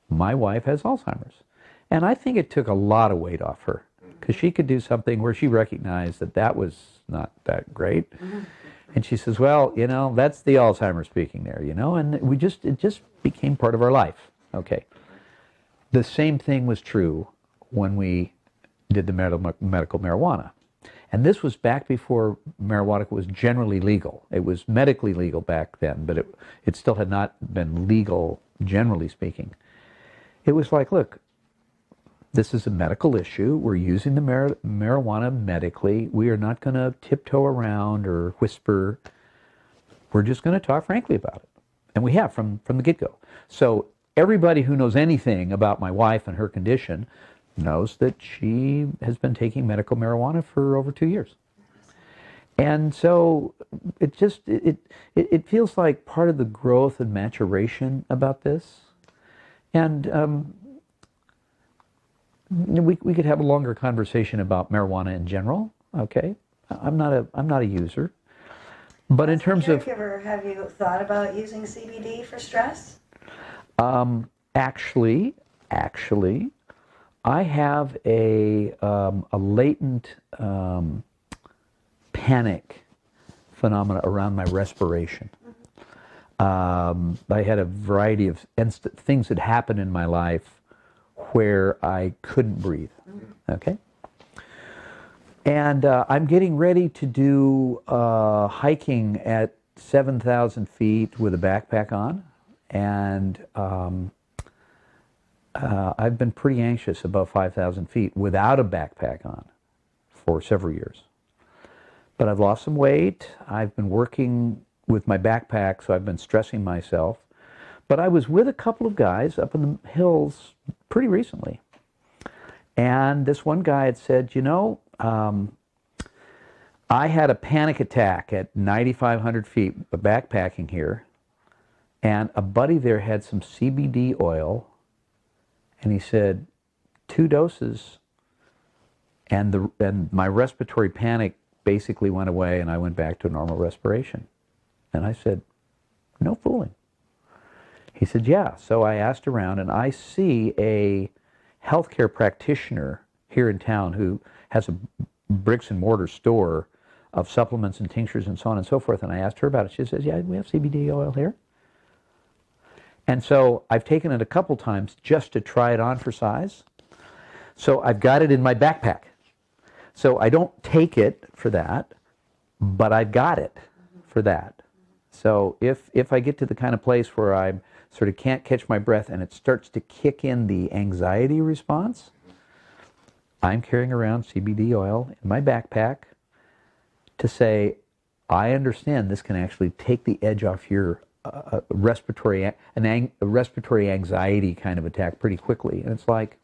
my wife has Alzheimer's. And I think it took a lot of weight off her, because she could do something where she recognized that that was not that great. And she says, well, you know, that's the Alzheimer's speaking there, you know, and it just became part of our life. Okay. The same thing was true when we did the medical marijuana. And this was back before marijuana was generally legal. It was medically legal back then, but it still had not been legal, generally speaking. It was like, look, this is a medical issue. We're using the marijuana medically. We are not going to tiptoe around or whisper. We're just going to talk frankly about it. And we have from the get-go. So everybody who knows anything about my wife and her condition knows that she has been taking medical marijuana for over 2 years. And so it feels like part of the growth and maturation about this. And we could have a longer conversation about marijuana in general. Okay, I'm not a user, but in terms of caregiver, have you thought about using CBD for stress? Actually, I have a latent panic phenomena around my respiration. I had a variety of things that happened in my life where I couldn't breathe. Okay? And I'm getting ready to do hiking at 7,000 feet with a backpack on. And I've been pretty anxious above 5,000 feet without a backpack on for several years. But I've lost some weight. I've been working with my backpack, so I've been stressing myself. But I was with a couple of guys up in the hills pretty recently. And this one guy had said, you know, I had a panic attack at 9,500 feet backpacking here. And a buddy there had some CBD oil. And he said, 2 doses. And my respiratory panic basically went away, and I went back to normal respiration. And I said, no fooling. He said, yeah. So I asked around, and I see a healthcare practitioner here in town who has a bricks and mortar store of supplements and tinctures and so on and so forth. And I asked her about it. She says, yeah, we have CBD oil here. And so I've taken it a couple times just to try it on for size. So I've got it in my backpack. So I don't take it for that, but I've got it for that. So if I get to the kind of place where I sort of can't catch my breath and it starts to kick in the anxiety response, I'm carrying around CBD oil in my backpack to say, I understand this can actually take the edge off your respiratory anxiety kind of attack pretty quickly. And it's like,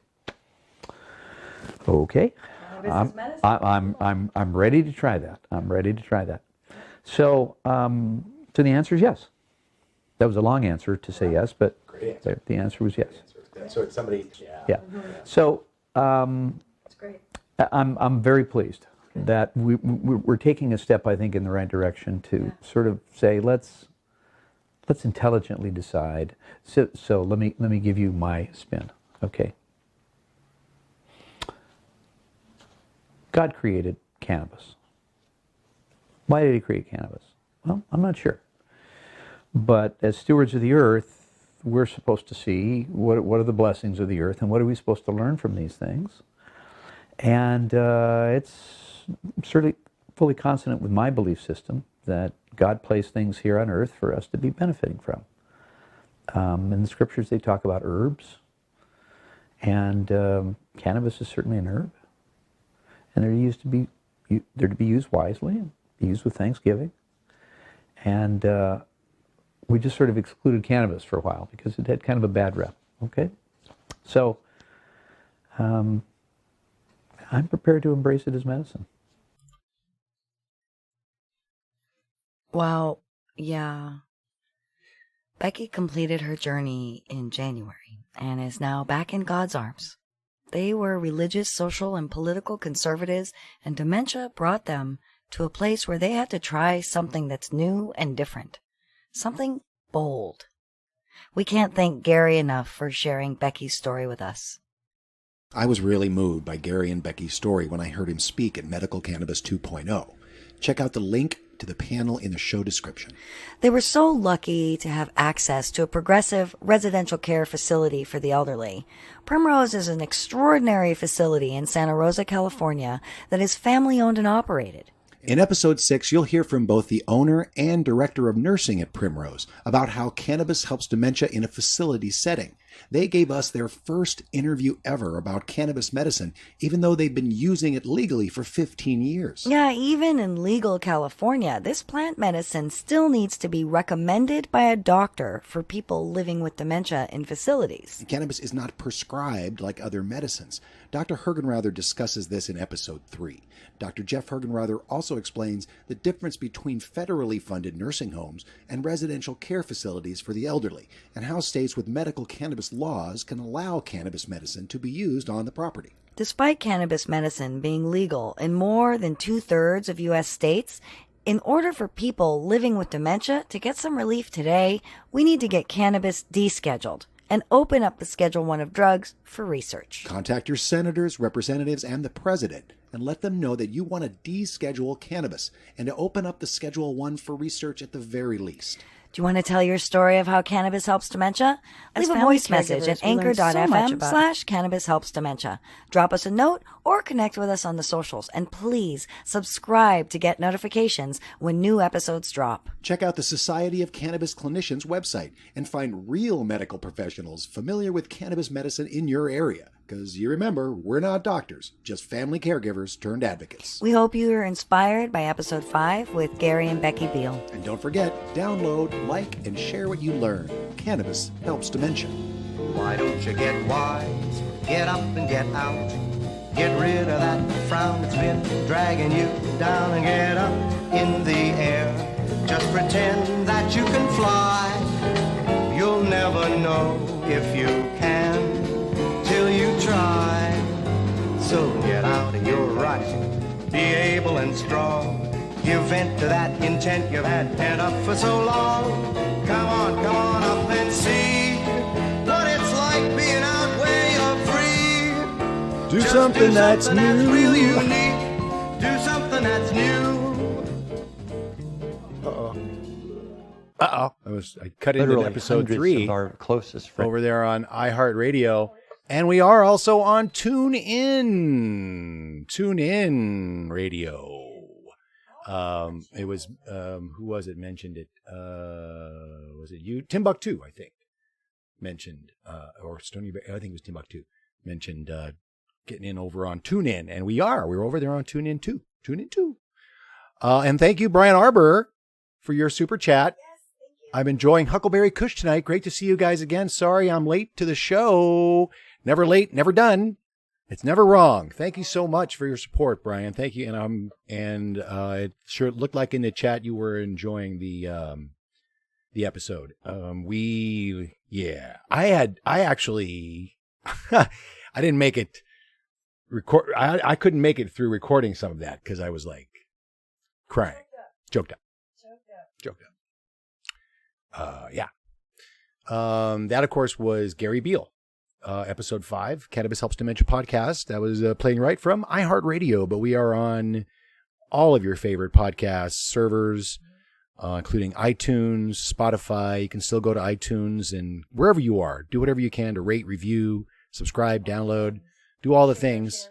okay, I'm ready to try that. I'm ready to try that. So the answer is yes. That was a long answer to say yes, but The answer was yes. So it's somebody. Yeah. So That's great. I'm very pleased that we're taking a step, I think, in the right direction to sort of say let's intelligently decide. So let me give you my spin. Okay. God created cannabis. Why did he create cannabis? Well, I'm not sure. But as stewards of the earth, we're supposed to see what are the blessings of the earth and what are we supposed to learn from these things. And it's certainly fully consonant with my belief system that God placed things here on earth for us to be benefiting from. In the scriptures, they talk about herbs, and cannabis is certainly an herb, and they're to be used wisely and be used with thanksgiving. And we just sort of excluded cannabis for a while because it had kind of a bad rep. Okay, so I'm prepared to embrace it as medicine. Wow. Yeah. Becky completed her journey in January and is now back in God's arms. They were religious, social, and political conservatives, and dementia brought them to a place where they had to try something that's new and different. Something bold. We can't thank Gary enough for sharing Becky's story with us. I was really moved by Gary and Becky's story when I heard him speak at Medical Cannabis 2.0. Check out the link to the panel in the show description. They were so lucky to have access to a progressive residential care facility for the elderly. Primrose is an extraordinary facility in Santa Rosa, California that is family-owned and operated. In episode 6, you'll hear from both the owner and director of nursing at Primrose about how cannabis helps dementia in a facility setting. They gave us their first interview ever about cannabis medicine, even though they've been using it legally for 15 years. Yeah, even in legal California, this plant medicine still needs to be recommended by a doctor for people living with dementia in facilities. Cannabis is not prescribed like other medicines. Dr. Hergenrather discusses this in episode 3. Dr. Jeff Hergenrather also explains the difference between federally funded nursing homes and residential care facilities for the elderly, and how states with medical cannabis laws can allow cannabis medicine to be used on the property. Despite cannabis medicine being legal in more than 2/3 of U.S. states, in order for people living with dementia to get some relief today, we need to get cannabis descheduled and open up the Schedule I of drugs for research. Contact your senators, representatives, and the president, and let them know that you want to deschedule cannabis and to open up the Schedule I for research at the very least. Do you want to tell your story of how cannabis helps dementia? Leave a voice message at anchor.fm/cannabis helps dementia. Drop us a note or connect with us on the socials. And please subscribe to get notifications when new episodes drop. Check out the Society of Cannabis Clinicians website and find real medical professionals familiar with cannabis medicine in your area. Because you remember, we're not doctors, just family caregivers turned advocates. We hope you are inspired by episode 5 with Gary and Becky Beal. And don't forget, download, like, and share what you learn. Cannabis helps dementia. Why don't you get wise? Get up and get out. Get rid of that frown that's been dragging you down and get up in the air. Just pretend that you can fly. You'll never know if you can till you try. So get out of your rut. Be able and strong. Give vent to that intent you've had pent up for so long. Come on up and see what it's like being out where you're free. Do Just something that's new. really unique. Do something that's new. I cut into Literally episode hundreds 3 of our closest friends. over there on iHEART Radio. And we are also on TuneIn Radio. It was, who was it mentioned it? Was it you? Timbuktu, I think, mentioned, or Stony Bay, I think it was Timbuktu, mentioned getting in over on TuneIn. And we're over there on TuneIn too. And thank you, Brian Arbor, for your super chat. I'm enjoying Huckleberry Kush tonight. Great to see you guys again. Sorry I'm late to the show. Never late, never done. It's never wrong. Thank you so much for your support, Brian. Thank you. And it sure looked like in the chat you were enjoying the the episode. I actually, I didn't make it record. I couldn't make it through recording some of that because I was like crying, choked up. That of course was Gary Beal, episode 5, Cannabis Helps Dementia podcast. That was playing right from iHEART Radio, but we are on all of your favorite podcast servers, including iTunes, Spotify. You can still go to iTunes and wherever you are, do whatever you can to rate, review, subscribe, download, do all the things.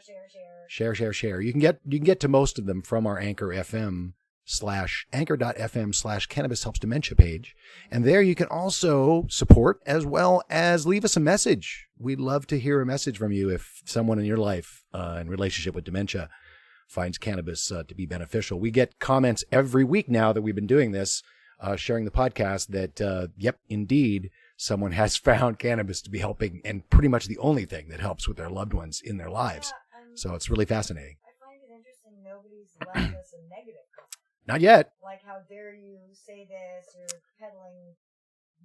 Share. You can get to most of them from our anchor.fm /Cannabis Helps Dementia page. And there you can also support as well as leave us a message. We'd love to hear a message from you if someone in your life in relationship with dementia finds cannabis to be beneficial. We get comments every week now that we've been doing this, sharing the podcast that, yep, indeed, someone has found cannabis to be helping and pretty much the only thing that helps with their loved ones in their lives. So it's really fascinating. I find it interesting nobody's left us a negative comment. Not yet. Like, how dare you say this, or peddling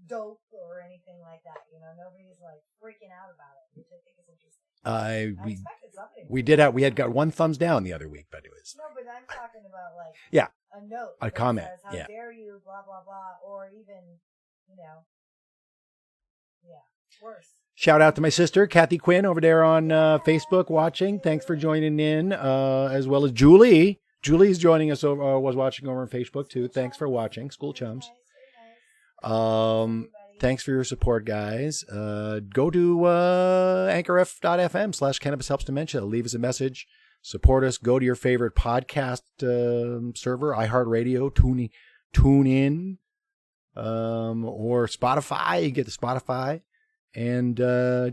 dope or anything like that. You know, nobody's like freaking out about it, which I think is interesting. I expected something. We had got one thumbs down the other week, but it was. No, but I'm talking about like a note, a comment. Says, how dare you, blah blah blah, or even, worse. Shout out to my sister, Kathy Quinn, over there on Facebook watching. Thanks for joining in, as well as Julie. Julie's joining us, was watching over on Facebook, too. Thanks for watching. School chums. Thanks for your support, guys. Go to anchor.fm /Cannabis Helps Dementia. Leave us a message. Support us. Go to your favorite podcast server, iHeartRadio, TuneIn, or Spotify. You get the Spotify. And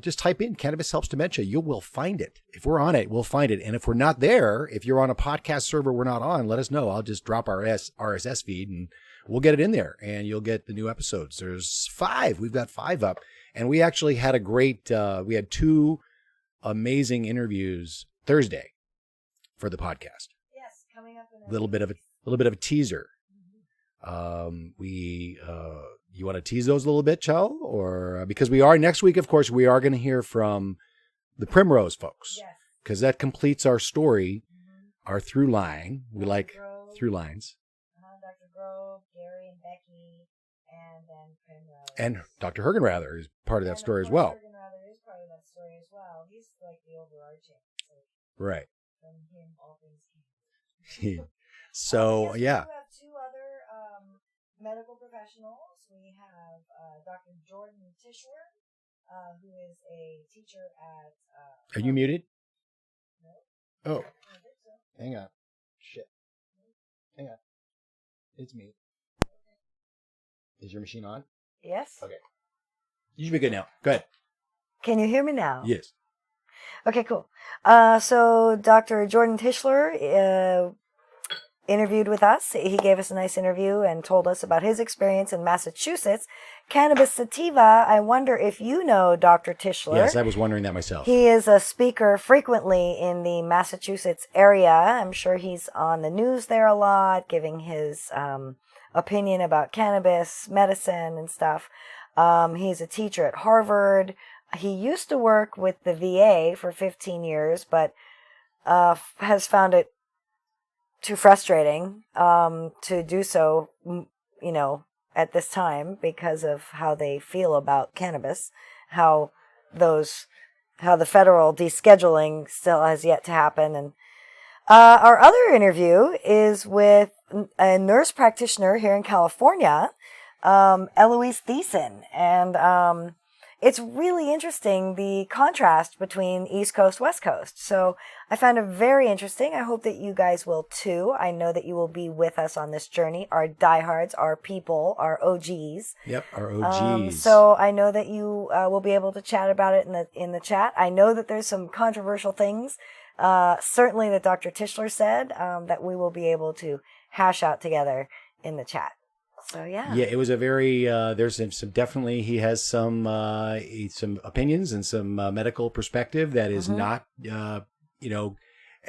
just type in Cannabis Helps Dementia. You will find it. If we're on it, we'll find it. And if we're not there, if you're on a podcast server we're not on, let us know. I'll just drop our RSS feed and we'll get it in there. And you'll get the new episodes. There's 5. We've got 5 up. And we actually had a great, we had 2 amazing interviews Thursday for the podcast. Yes, coming up in a little bit of a teaser. You want to tease those a little bit, Chel? Or because we are next week, of course, we are going to hear from the Primrose folks. Yes. Because that completes our story, our through line. We like through lines. Dr. Grove, Gary and Becky, and then Primrose. And Dr. Hergenrather is part of that story as well. Hergenrather is part of that story as well. He's like the overarching. Right. From him, all things came. So, yeah. We have 2 other medical professionals. We have Dr. Jordan Tischler, who is a teacher at... Are you muted? No. Oh. I don't think so. Hang on. Shit. Hang on. It's me. Okay. Is your machine on? Yes. Okay. You should be good now. Go ahead. Can you hear me now? Yes. Okay, cool. So Dr. Jordan Tischler interviewed with us. He gave us a nice interview and told us about his experience in Massachusetts. Cannabis sativa. I wonder if you know Dr. Tischler. Yes, I was wondering that myself. He is a speaker frequently in the Massachusetts area. I'm sure he's on the news there a lot, giving his opinion about cannabis, medicine, and stuff. He's a teacher at Harvard. He used to work with the VA for 15 years, but has found it too frustrating to do so, at this time because of how they feel about cannabis, how the federal descheduling still has yet to happen. And our other interview is with a nurse practitioner here in California, Eloise Thiessen, and it's really interesting, the contrast between East Coast, West Coast. So I found it very interesting. I hope that you guys will too. I know that you will be with us on this journey, our diehards, our people, our OGs. Yep, our OGs. So I know that you will be able to chat about it in the chat. I know that there's some controversial things, certainly that Dr. Tischler said, that we will be able to hash out together in the chat. So yeah, it was a very. There's some definitely. He has some opinions and some medical perspective that is not,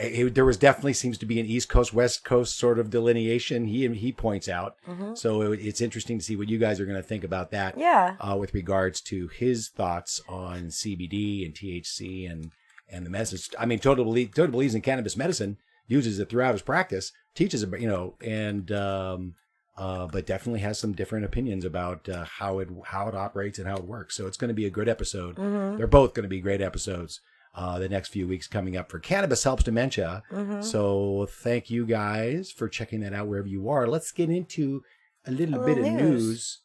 there was definitely seems to be an East Coast, West Coast sort of delineation. He points out. So it's interesting to see what you guys are going to think about that. Yeah. With regards to his thoughts on CBD and THC and the message. I mean, Total believes in cannabis medicine, uses it throughout his practice, teaches about, but definitely has some different opinions about how it operates and how it works. So it's going to be a good episode. They're both going to be great episodes. The next few weeks coming up for Cannabis Helps Dementia. So thank you guys for checking that out wherever you are. Let's get into a little bit of news.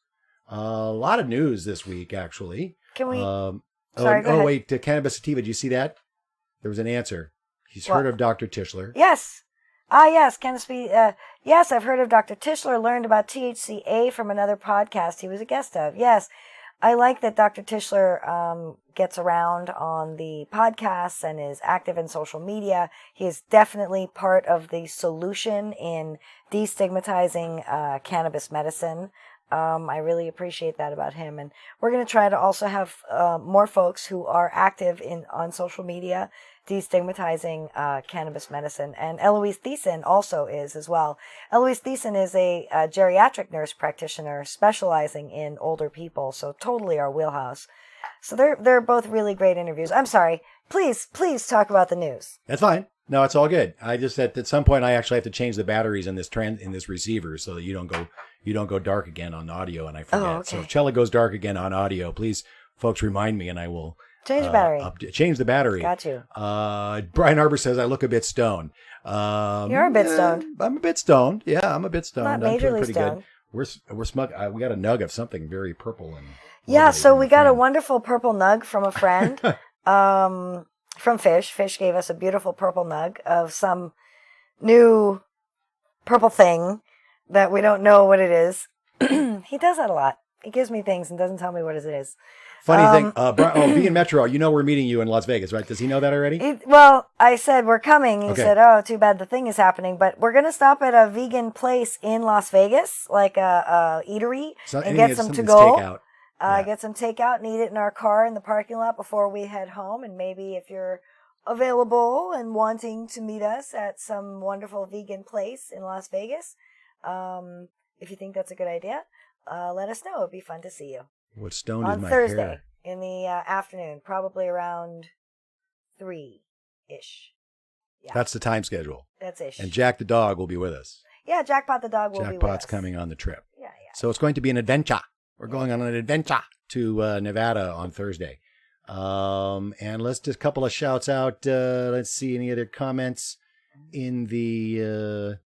A lot of news this week, actually. Can we? Sorry, go ahead. Wait, Cannabis Sativa, did you see that? There was an answer. He's heard of Dr. Tischler. Yes. Yes, yes, I've heard of Dr. Tischler, learned about THCA from another podcast he was a guest of. Yes, I like that Dr. Tischler gets around on the podcasts and is active in social media. He is definitely part of the solution in destigmatizing cannabis medicine. I really appreciate that about him. And we're going to try to also have more folks who are active on social media destigmatizing cannabis medicine. And Eloise Thiessen also is as well. Eloise Thiessen is a geriatric nurse practitioner specializing in older people, so totally our wheelhouse. So they're both really great interviews. I'm sorry. Please talk about the news. That's fine. No, it's all good. I just at some point I actually have to change the batteries in this receiver so that you don't go dark again on audio, and I forget. Oh, okay. So if Chela goes dark again on audio, please, folks, remind me, and I will change the battery. Change the battery. Got you. Brian Arbor says I look a bit stoned. You're a bit stoned. I'm a bit stoned. Yeah, I'm a bit stoned. Not I'm feeling majorly pretty stoned. good. We're smug. We got a nug of something very purple and. Yeah, so we got a wonderful purple nug from a friend. From Fish. Fish gave us a beautiful purple nug of some new purple thing that we don't know what it is. He does that a lot. He gives me things and doesn't tell me what it is. Funny thing, Vegan Metro, we're meeting you in Las Vegas, right? Does he know that already? Well, I said, we're coming. He Okay. said, oh, too bad the thing is happening. But we're going to stop at a vegan place in Las Vegas, like a eatery, and get some to-go. Takeout. Get some takeout and eat it in our car in the parking lot before we head home. And maybe if you're available and wanting to meet us at some wonderful vegan place in Las Vegas, if you think that's a good idea, let us know. It'd be fun to see you. What's stoned On in my Thursday hair? in the afternoon, probably around 3-ish. Yeah, That's the time schedule. that's ish. And Jack the dog will be with us. Yeah, Jackpot the dog will be with us. Jackpot's coming on the trip. Yeah. So it's going to be an adventure. We're going on an adventure to Nevada on Thursday. And let's just a couple of shouts out. Let's see any other comments in the.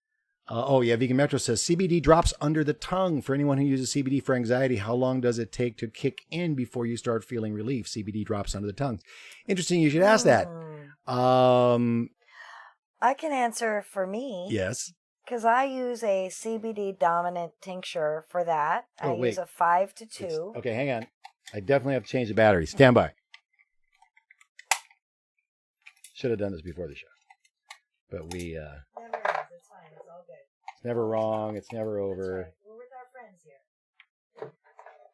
Vegan Metro says CBD drops under the tongue. For anyone who uses CBD for anxiety, how long does it take to kick in before you start feeling relief? CBD drops under the tongue. Interesting. You should ask that. I can answer for me. Yes. Because I use a CBD dominant tincture for that. I use a 5 to 2. Okay, hang on. I definitely have to change the battery. Stand by. Should have done this before the show. But we... Never is. It's fine. It's all good. It's never wrong. It's never over. That's right. We're with our friends here.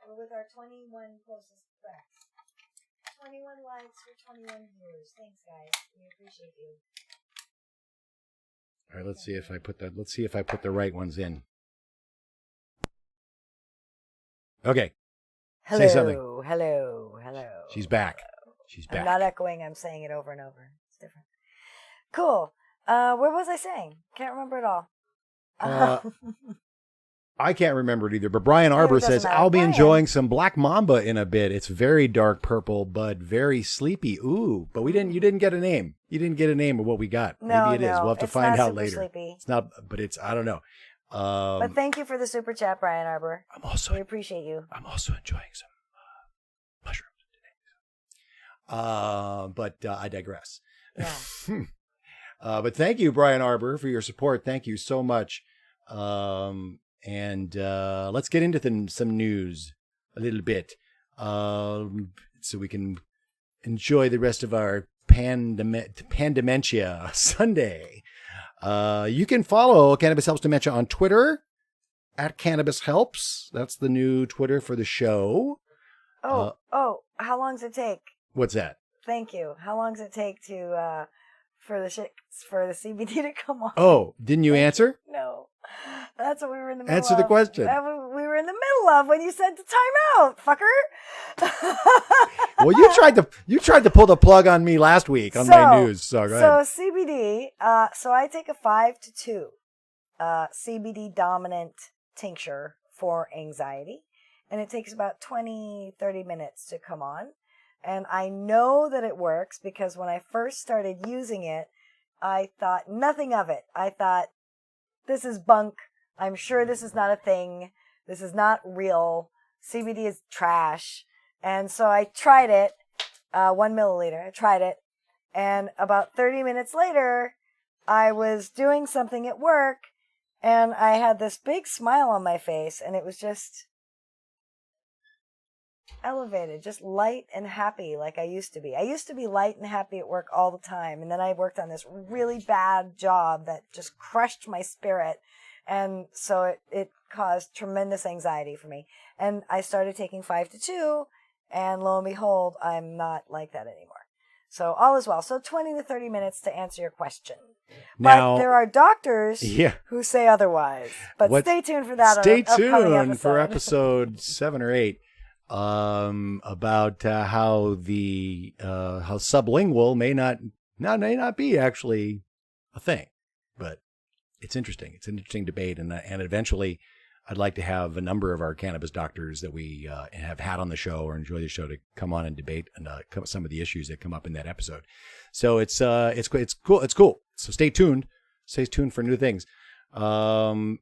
We're with our 21 closest friends. 21 likes for 21 viewers. Thanks, guys. We appreciate you. All right, let's see if I put the right ones in. Okay. Hello. Say something. Hello. She's back. She's back. I'm not echoing. I'm saying it over and over. It's different. Cool. What was I saying? Can't remember it all. I can't remember it either, but Brian Arbor doesn't says, matter. I'll be Brian. enjoying some Black Mamba in a bit. It's very dark purple, but very sleepy. Ooh, but you didn't get a name. You didn't get a name of what we got. No, Maybe it is. We'll have to it's find not out super later. sleepy. It's not, but it's, I don't know. But thank you for the super chat, Brian Arbor. We appreciate you. I'm also enjoying some mushrooms today. But I digress. Yeah. But thank you, Brian Arbor, for your support. Thank you so much. And let's get into some news a little bit, so we can enjoy the rest of our Pandementia Sunday. You can follow Cannabis Helps Dementia on Twitter at Cannabis Helps. That's the new Twitter for the show. How long does it take? What's that? Thank you. How long does it take to for the CBD to come on. Oh, didn't you answer? No. That's what we were in the middle Answer of. the question. We were in the middle of when you said to time out, fucker. Well, you tried to pull the plug on me last week on my news. So go ahead. So CBD, so I take a 5 to 2 CBD dominant tincture for anxiety, and it takes about 20-30 minutes to come on. And I know that it works because when I first started using it, I thought nothing of it. I thought, this is bunk. I'm sure this is not a thing. This is not real. CBD is trash. And so I tried it, 1 milliliter. I tried it. And about 30 minutes later, I was doing something at work and I had this big smile on my face, and it was just elevated, just light and happy like I used to be. I used to be light and happy at work all the time, and then I worked on this really bad job that just crushed my spirit, and so it caused tremendous anxiety for me. And I started taking 5 to 2, and lo and behold, I'm not like that anymore. So all is well. So 20 to 30 minutes to answer your question. Now, but there are doctors who say otherwise. But stay tuned for that. Stay tuned for episode 7 or 8. About how how sublingual may not be actually a thing, but it's interesting. It's an interesting debate, and eventually, I'd like to have a number of our cannabis doctors that we have had on the show or enjoy the show to come on and debate and some of the issues that come up in that episode. So it's cool. It's cool. So stay tuned. Stay tuned for new things. Follow.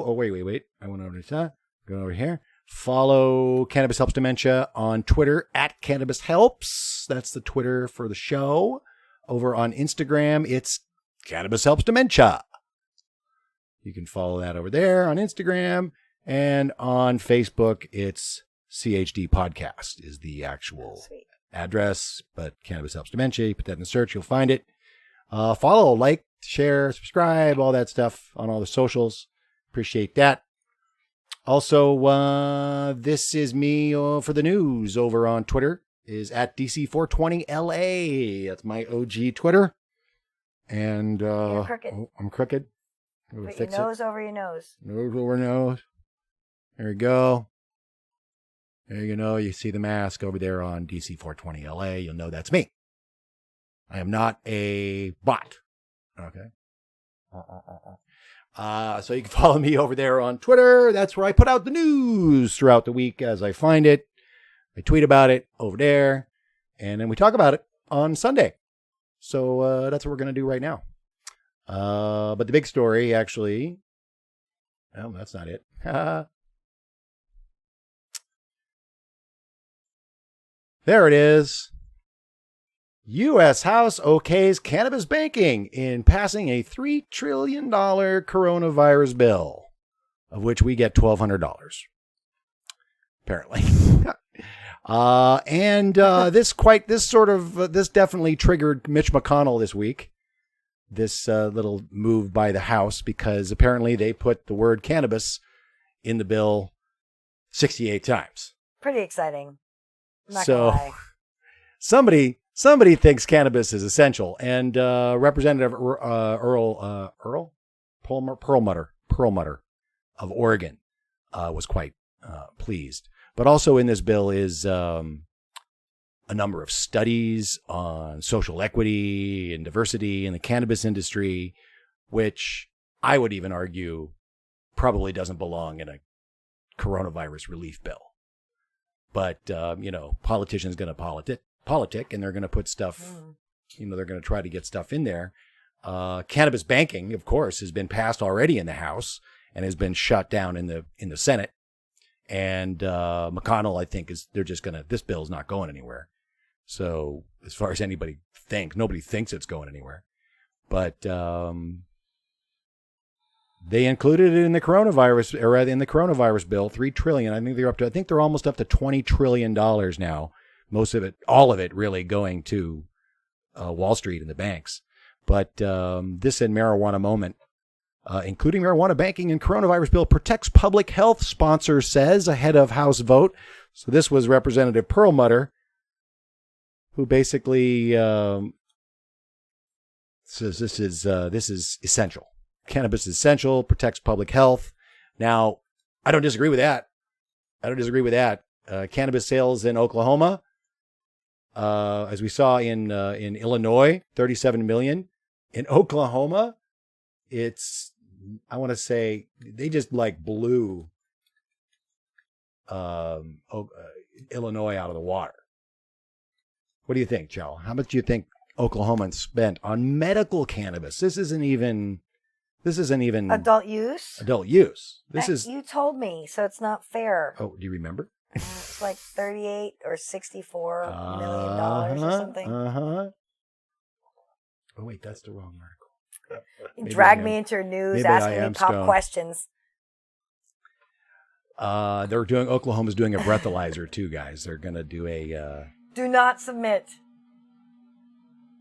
Oh wait. I went over to that. Go over here. Follow Cannabis Helps Dementia on Twitter at Cannabis Helps. That's the Twitter for the show. Over on Instagram, it's Cannabis Helps Dementia. You can follow that over there on Instagram. And on Facebook, it's CHD Podcast is the actual address. But Cannabis Helps Dementia, you put that in the search, you'll find it. Follow, like, share, subscribe, all that stuff on all the socials. Appreciate that. Also, this is me for the news over on Twitter, is at DC420LA. That's my OG Twitter. And You're crooked. I'm crooked. Put your nose over your nose. Nose over nose. There we go. There you know, you see the mask over there on DC420LA. You'll know that's me. I am not a bot. Okay. So you can follow me over there on Twitter. That's where I put out the news throughout the week as I find it. I tweet about it over there, and then we talk about it on Sunday. So that's what we're going to do right now. But the big story, actually, well, that's not it. There it is. U.S. House okays cannabis banking in passing a $3 trillion coronavirus bill, of which we get $1,200, apparently. This definitely triggered Mitch McConnell this week. This little move by the House, because apparently they put the word cannabis in the bill 68 times. Pretty exciting. Not gonna lie. Somebody thinks cannabis is essential, and Representative Perlmutter of Oregon was quite pleased. But also in this bill is a number of studies on social equity and diversity in the cannabis industry, which I would even argue probably doesn't belong in a coronavirus relief bill. But, politicians going to politic, and they're going to put stuff, they're going to try to get stuff in there. Cannabis banking, of course, has been passed already in the House and has been shut down in the Senate. And McConnell, I think, this bill is not going anywhere. So as far as anybody thinks, nobody thinks it's going anywhere. But they included it in the coronavirus bill, $3 trillion. I think they're almost up to $20 trillion now. Most of it, all of it, really going to Wall Street and the banks. But this and marijuana moment, including marijuana banking and coronavirus bill, protects public health, sponsor says, ahead of House vote. So this was Representative Perlmutter, who basically says this is essential. Cannabis is essential, protects public health. Now, I don't disagree with that. Cannabis sales in Oklahoma, as we saw in Illinois, 37 million. In Oklahoma, it's, I want to say, they just like blew Illinois out of the water. What do you think, Chela? How much do you think Oklahomans spent on medical cannabis? This isn't even Adult use. You told me, so it's not fair. Oh, do you remember? It's like 38 or 64 million dollars or something. Oh wait, that's the wrong article. You dragged me into your news, asking me pop questions. Oklahoma's doing a breathalyzer too, guys. They're gonna do Do not submit.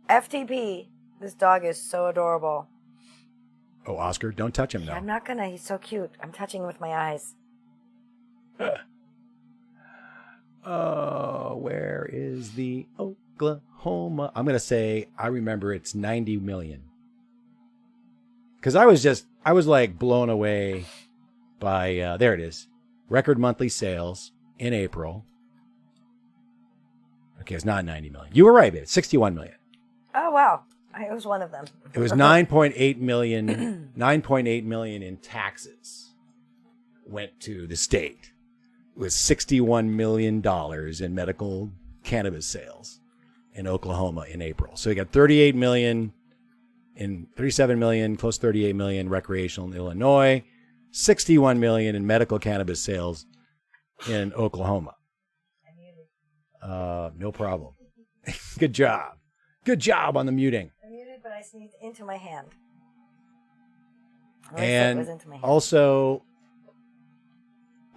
FTP. This dog is so adorable. Oh, Oscar, don't touch him, though. I'm not gonna. He's so cute. I'm touching him with my eyes. Oh, where is the Oklahoma? I'm gonna say I remember it's 90 million. Because I was like blown away by there it is, record monthly sales in April. Okay, it's not 90 million. You were right, babe. It's 61 million. Oh wow. It was one of them. It was 9.8 million. 9.8 million in taxes went to the state. It was $61 million in medical cannabis sales in Oklahoma in April. So you got 38 million in 37 million, close to 38 million recreational in Illinois, 61 million in medical cannabis sales in Oklahoma. No problem. Good job. Good job on the muting. I muted, but I sneezed into my hand. And also,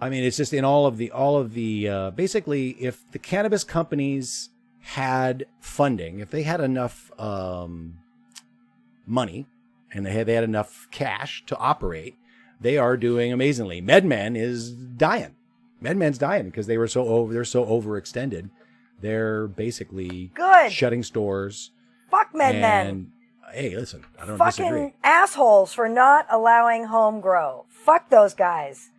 I mean, it's just in all of the basically, if the cannabis companies had funding, if they had enough money and they had enough cash to operate, they are doing amazingly. MedMen is dying. MedMen's dying because they're so overextended. They're basically shutting stores. Fuck MedMen. And hey, listen, I don't disagree. Fucking assholes for not allowing home grow. Fuck those guys.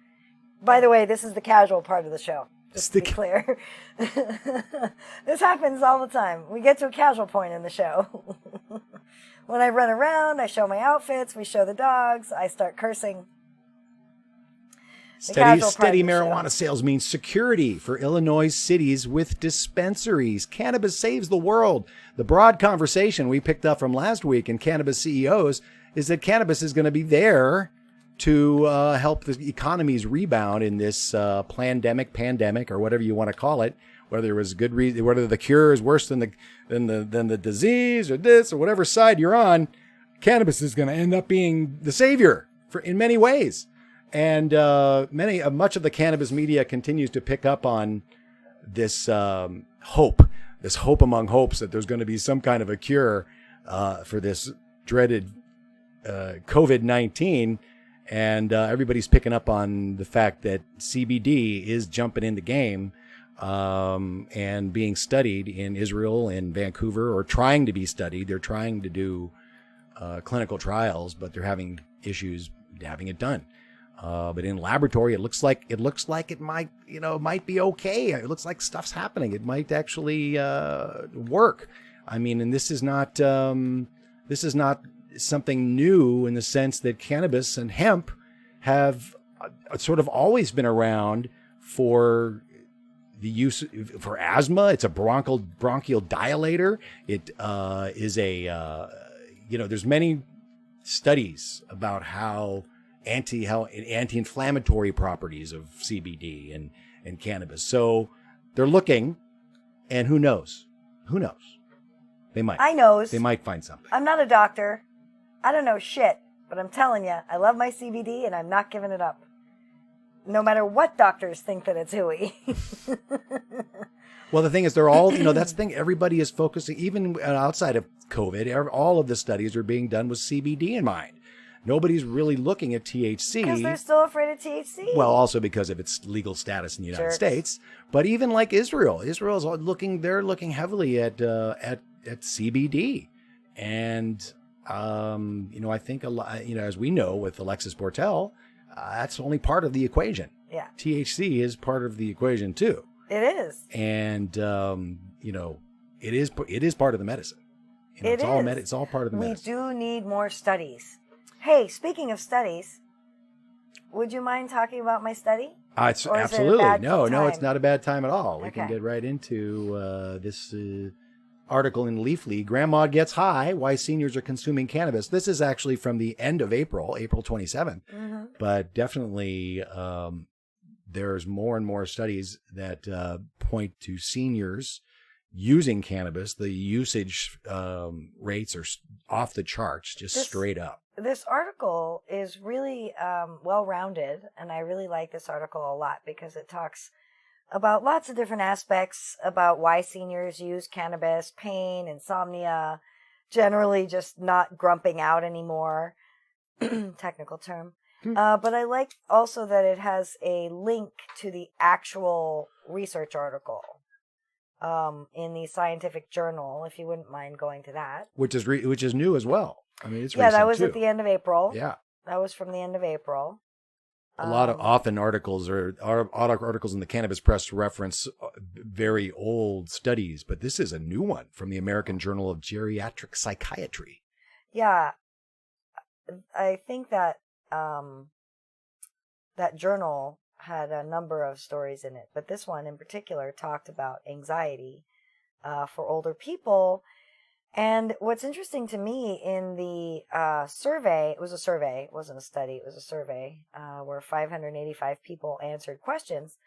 By the way, this is the casual part of the show. Just to be clear. This happens all the time. We get to a casual point in the show. When I run around, I show my outfits, we show the dogs, I start cursing. Steady marijuana sales means security for Illinois cities with dispensaries. Cannabis saves the world. The broad conversation we picked up from last week in Cannabis CEOs is that cannabis is going to be there to help the economies rebound in this pandemic, or whatever you want to call it. Whether it was good reason, whether the cure is worse than the disease, or this, or whatever side you're on, cannabis is going to end up being the savior in many ways. And much of the cannabis media continues to pick up on this hope among hopes that there's going to be some kind of a cure for this dreaded COVID-19. And everybody's picking up on the fact that CBD is jumping in the game and being studied in Israel and Vancouver, or trying to be studied. They're trying to do clinical trials, but they're having issues having it done. But in laboratory, it looks like it might be okay. It looks like stuff's happening. It might actually work. I mean, and this is not something new in the sense that cannabis and hemp have sort of always been around for the use for asthma. It's a bronchial dilator. It is there's many studies about how anti-inflammatory properties of CBD and cannabis. So they're looking, and who knows? They might. I knows. They might find something. I'm not a doctor. I don't know shit, but I'm telling you, I love my CBD and I'm not giving it up. No matter what doctors think that it's hooey. Well, the thing is, they're all, that's the thing. Everybody is focusing, even outside of COVID, all of the studies are being done with CBD in mind. Nobody's really looking at THC. Because they're still afraid of THC. Well, also because of its legal status in the United States. But even like Israel's looking heavily at CBD. And I think a lot, as we know with Alexis Bortel, that's only part of the equation. Yeah. THC is part of the equation too. It is. And, it is part of the medicine. It's all part of the medicine. We do need more studies. Hey, speaking of studies, would you mind talking about my study? It's Or is it a absolutely. bad No, time? it's not a bad time at all. We can Okay. get right into this article in Leafly. Grandma Gets High, Why Seniors Are Consuming Cannabis. This is actually from the end of April 27th. Mm-hmm. But definitely there's more and more studies that point to seniors using cannabis. The usage rates are off the charts, just straight up. This article is really well-rounded, and I really like this article a lot because it talks about lots of different aspects about why seniors use cannabis, pain, insomnia, generally just not grumping out anymore, technical term. But I like also that it has a link to the actual research article in the scientific journal, if you wouldn't mind going to that. Which is new as well. I mean, it's Yeah, that recent, was too. at the end of April. Yeah. That was from the end of April. A lot of often articles articles in the cannabis press reference very old studies, but this is a new one from the American Journal of Geriatric Psychiatry. Yeah, I think that that journal had a number of stories in it, but this one in particular talked about anxiety for older people. And what's interesting to me in the survey, it was a survey, it wasn't a study, it was a survey where 585 people answered questions,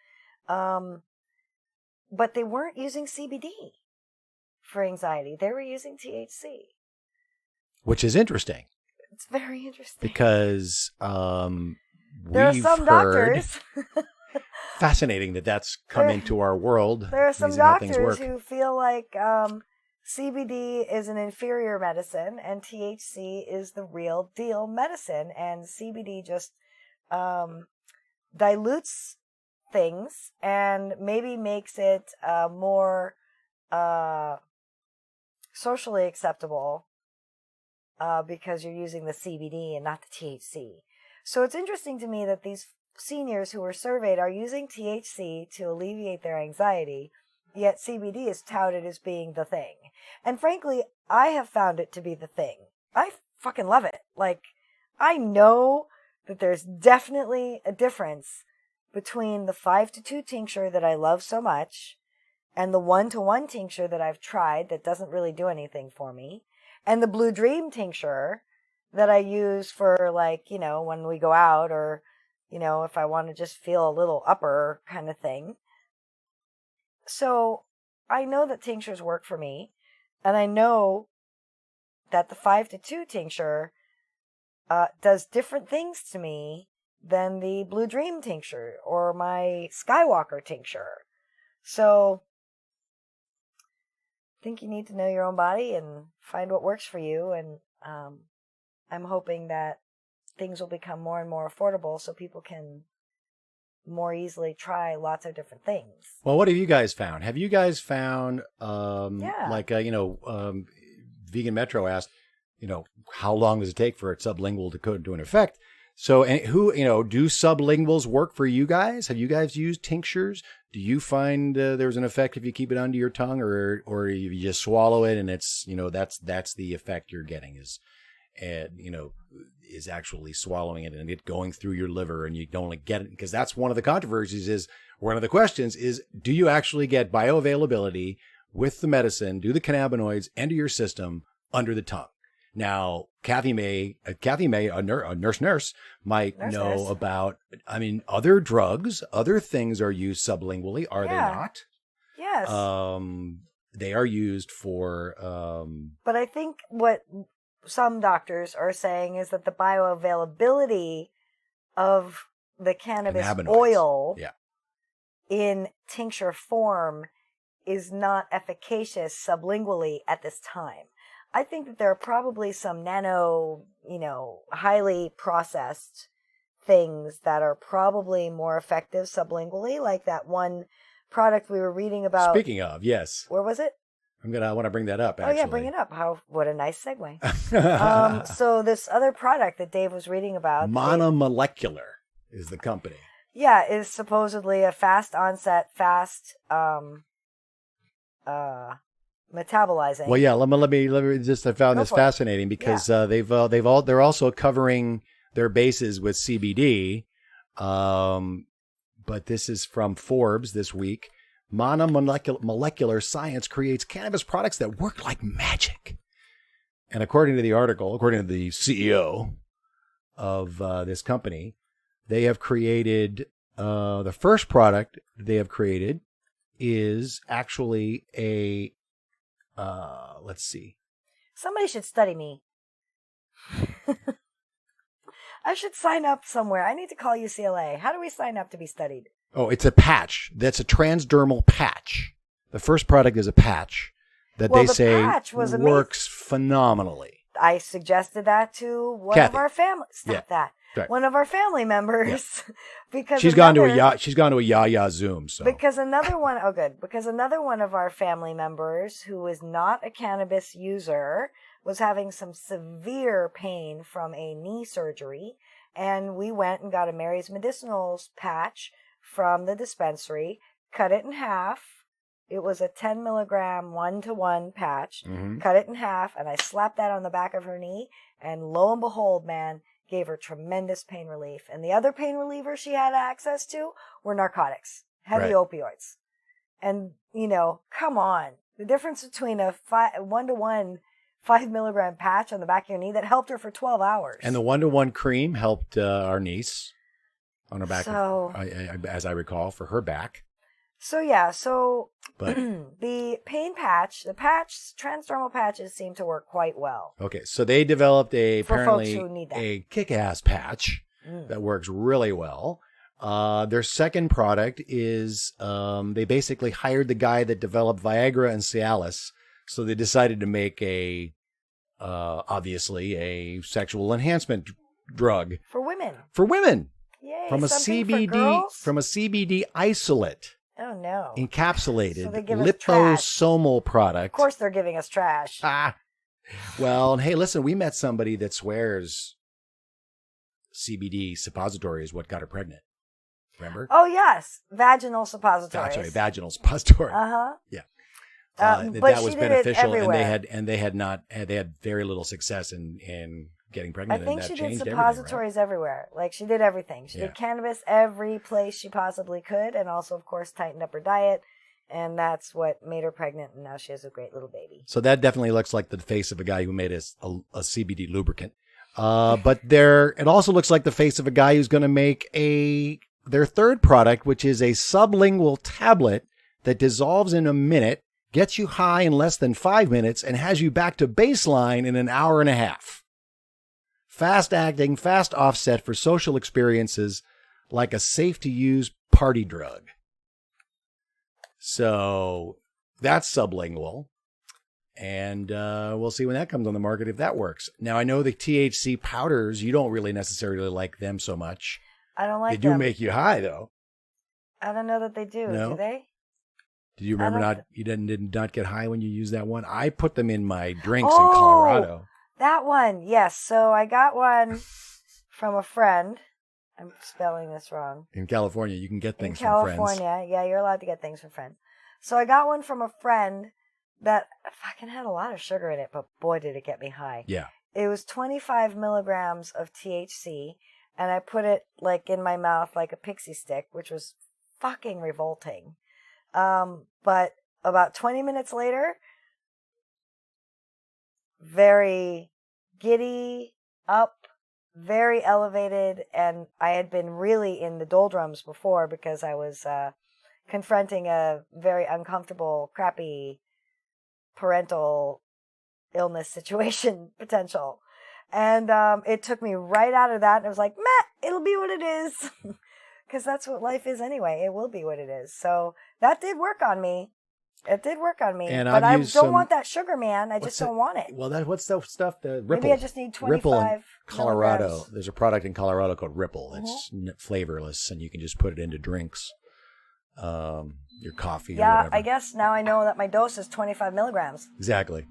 but they weren't using CBD for anxiety. They were using THC. Which is interesting. It's very interesting. Because there are we've some heard, doctors. fascinating that's come into our world. There are some Amazing how things doctors work. who feel like CBD is an inferior medicine and THC is the real deal medicine, and CBD just dilutes things and maybe makes it more socially acceptable because you're using the CBD and not the THC. So it's interesting to me that these seniors who were surveyed are using THC to alleviate their anxiety, yet CBD is touted as being the thing. And frankly, I have found it to be the thing. I fucking love it. Like, I know that there's definitely a difference between the 5-2 tincture that I love so much and the 1-1 tincture that I've tried that doesn't really do anything for me, and the Blue Dream tincture that I use for, like, when we go out, or, if I want to just feel a little upper kind of thing. So I know that tinctures work for me, and I know that the 5-2 tincture does different things to me than the Blue Dream tincture or my Skywalker tincture. So I think you need to know your own body and find what works for you, and I'm hoping that things will become more and more affordable so people can more easily try lots of different things. Well, what have you guys found? Have you guys found, Vegan Metro asked, how long does it take for a sublingual to go into an effect? So, do sublinguals work for you guys? Have you guys used tinctures? Do you find there's an effect if you keep it under your tongue, or you just swallow it and it's, that's the effect you're getting is actually swallowing it and it going through your liver, and you don't get it? Because that's one of the controversies, is one of the questions is, do you actually get bioavailability with the medicine? Do the cannabinoids enter your system under the tongue? Now, Kathy May, a nurse might know about, other drugs, other things are used sublingually, are they not? Yes. They are used for... But I think what some doctors are saying is that the bioavailability of the cannabis oil in tincture form is not efficacious sublingually at this time. I think that there are probably some nano, highly processed things that are probably more effective sublingually, like that one product we were reading about. Speaking of, yes. Where was it? I want to bring that up, actually. Oh, yeah, bring it up. What a nice segue. So this other product that Dave was reading about. Monomolecular is the company. Yeah, is supposedly a fast onset, fast metabolizing. Well, yeah. Let me just. I found this fascinating because they're also covering their bases with CBD. But this is from Forbes this week. Monomolecular science creates cannabis products that work like magic. And according to the article, according to the CEO of this company, they have created the first product they have created is actually a let's see. Somebody should study me. I should sign up somewhere. I need to call UCLA. How do we sign up to be studied? Oh, it's a patch. That's a transdermal patch. The first product is a patch that they say works phenomenally. I suggested that to one of our family. Right. One of our family members, because she's gone to a Yaya Zoom. So because another one of our family members who is not a cannabis user was having some severe pain from a knee surgery, and we went and got a Mary's Medicinals patch from the dispensary, cut it in half. It was a 10 milligram 1-to-1 patch. Cut it in half, and I slapped that on the back of her knee, and lo and behold, man, gave her tremendous pain relief. And the other pain relievers she had access to were narcotics, heavy opioids. And, come on. The difference between a 1-to-1 5 milligram patch on the back of your knee that helped her for 12 hours. And the 1-to-1 cream helped our niece on her back, as I recall, for her back. But the pain patch, transdermal patches seem to work quite well. Okay, so they developed apparently a kick-ass patch that works really well. Their second product is they basically hired the guy that developed Viagra and Cialis, so they decided to make obviously a sexual enhancement drug for women. Yay, from a CBD isolate. Oh no! Encapsulated liposomal product. Of course, they're giving us trash. Well, and hey, listen, we met somebody that swears CBD suppository is what got her pregnant. Remember? Oh yes, vaginal suppositories. That's right, vaginal suppository. Yeah. But that was beneficial, and they had very little success in getting pregnant. I think she did suppositories everywhere. Like she did everything. She did cannabis every place she possibly could, and also, of course, tightened up her diet. And that's what made her pregnant, and now she has a great little baby. So that definitely looks like the face of a guy who made a CBD lubricant. But it also looks like the face of a guy who's going to make their third product, which is a sublingual tablet that dissolves in a minute, gets you high in less than 5 minutes, and has you back to baseline in an hour and a half. Fast acting, fast offset for social experiences, like a safe to use party drug. So that's sublingual. And we'll see when that comes on the market if that works. Now, I know the THC powders, you don't really necessarily like them so much. I don't like them. They do them. make you high, though. I don't know that they do. No? Do they? Did you remember you did not get high when you used that one? I put them in my drinks in Colorado. That one, yes. So I got one from a friend. I'm spelling this wrong. In California, you can get things from friends. In California, yeah, you're allowed to get things from friends. So I got one from a friend that fucking had a lot of sugar in it, but boy, did it get me high. Yeah. It was 25 milligrams of THC, and I put it like in my mouth like a pixie stick, which was fucking revolting. But about 20 minutes later, very giddy, up, very elevated, and I had been really in the doldrums before because I was confronting a very uncomfortable, crappy parental illness situation potential. And it took me right out of that, and I was like, meh, it'll be what it is. Because that's what life is anyway. It will be what it is. So that did work on me. It did work on me. And but I don't want that sugar, man. I just don't want it. Well, what's the stuff? The Ripple. Maybe I just need 25 Ripple in Colorado. milligrams. There's a product in Colorado called Ripple. It's flavorless, and you can just put it into drinks. your coffee. Or Yeah, whatever. I guess now I know that my dose is 25 milligrams. Exactly.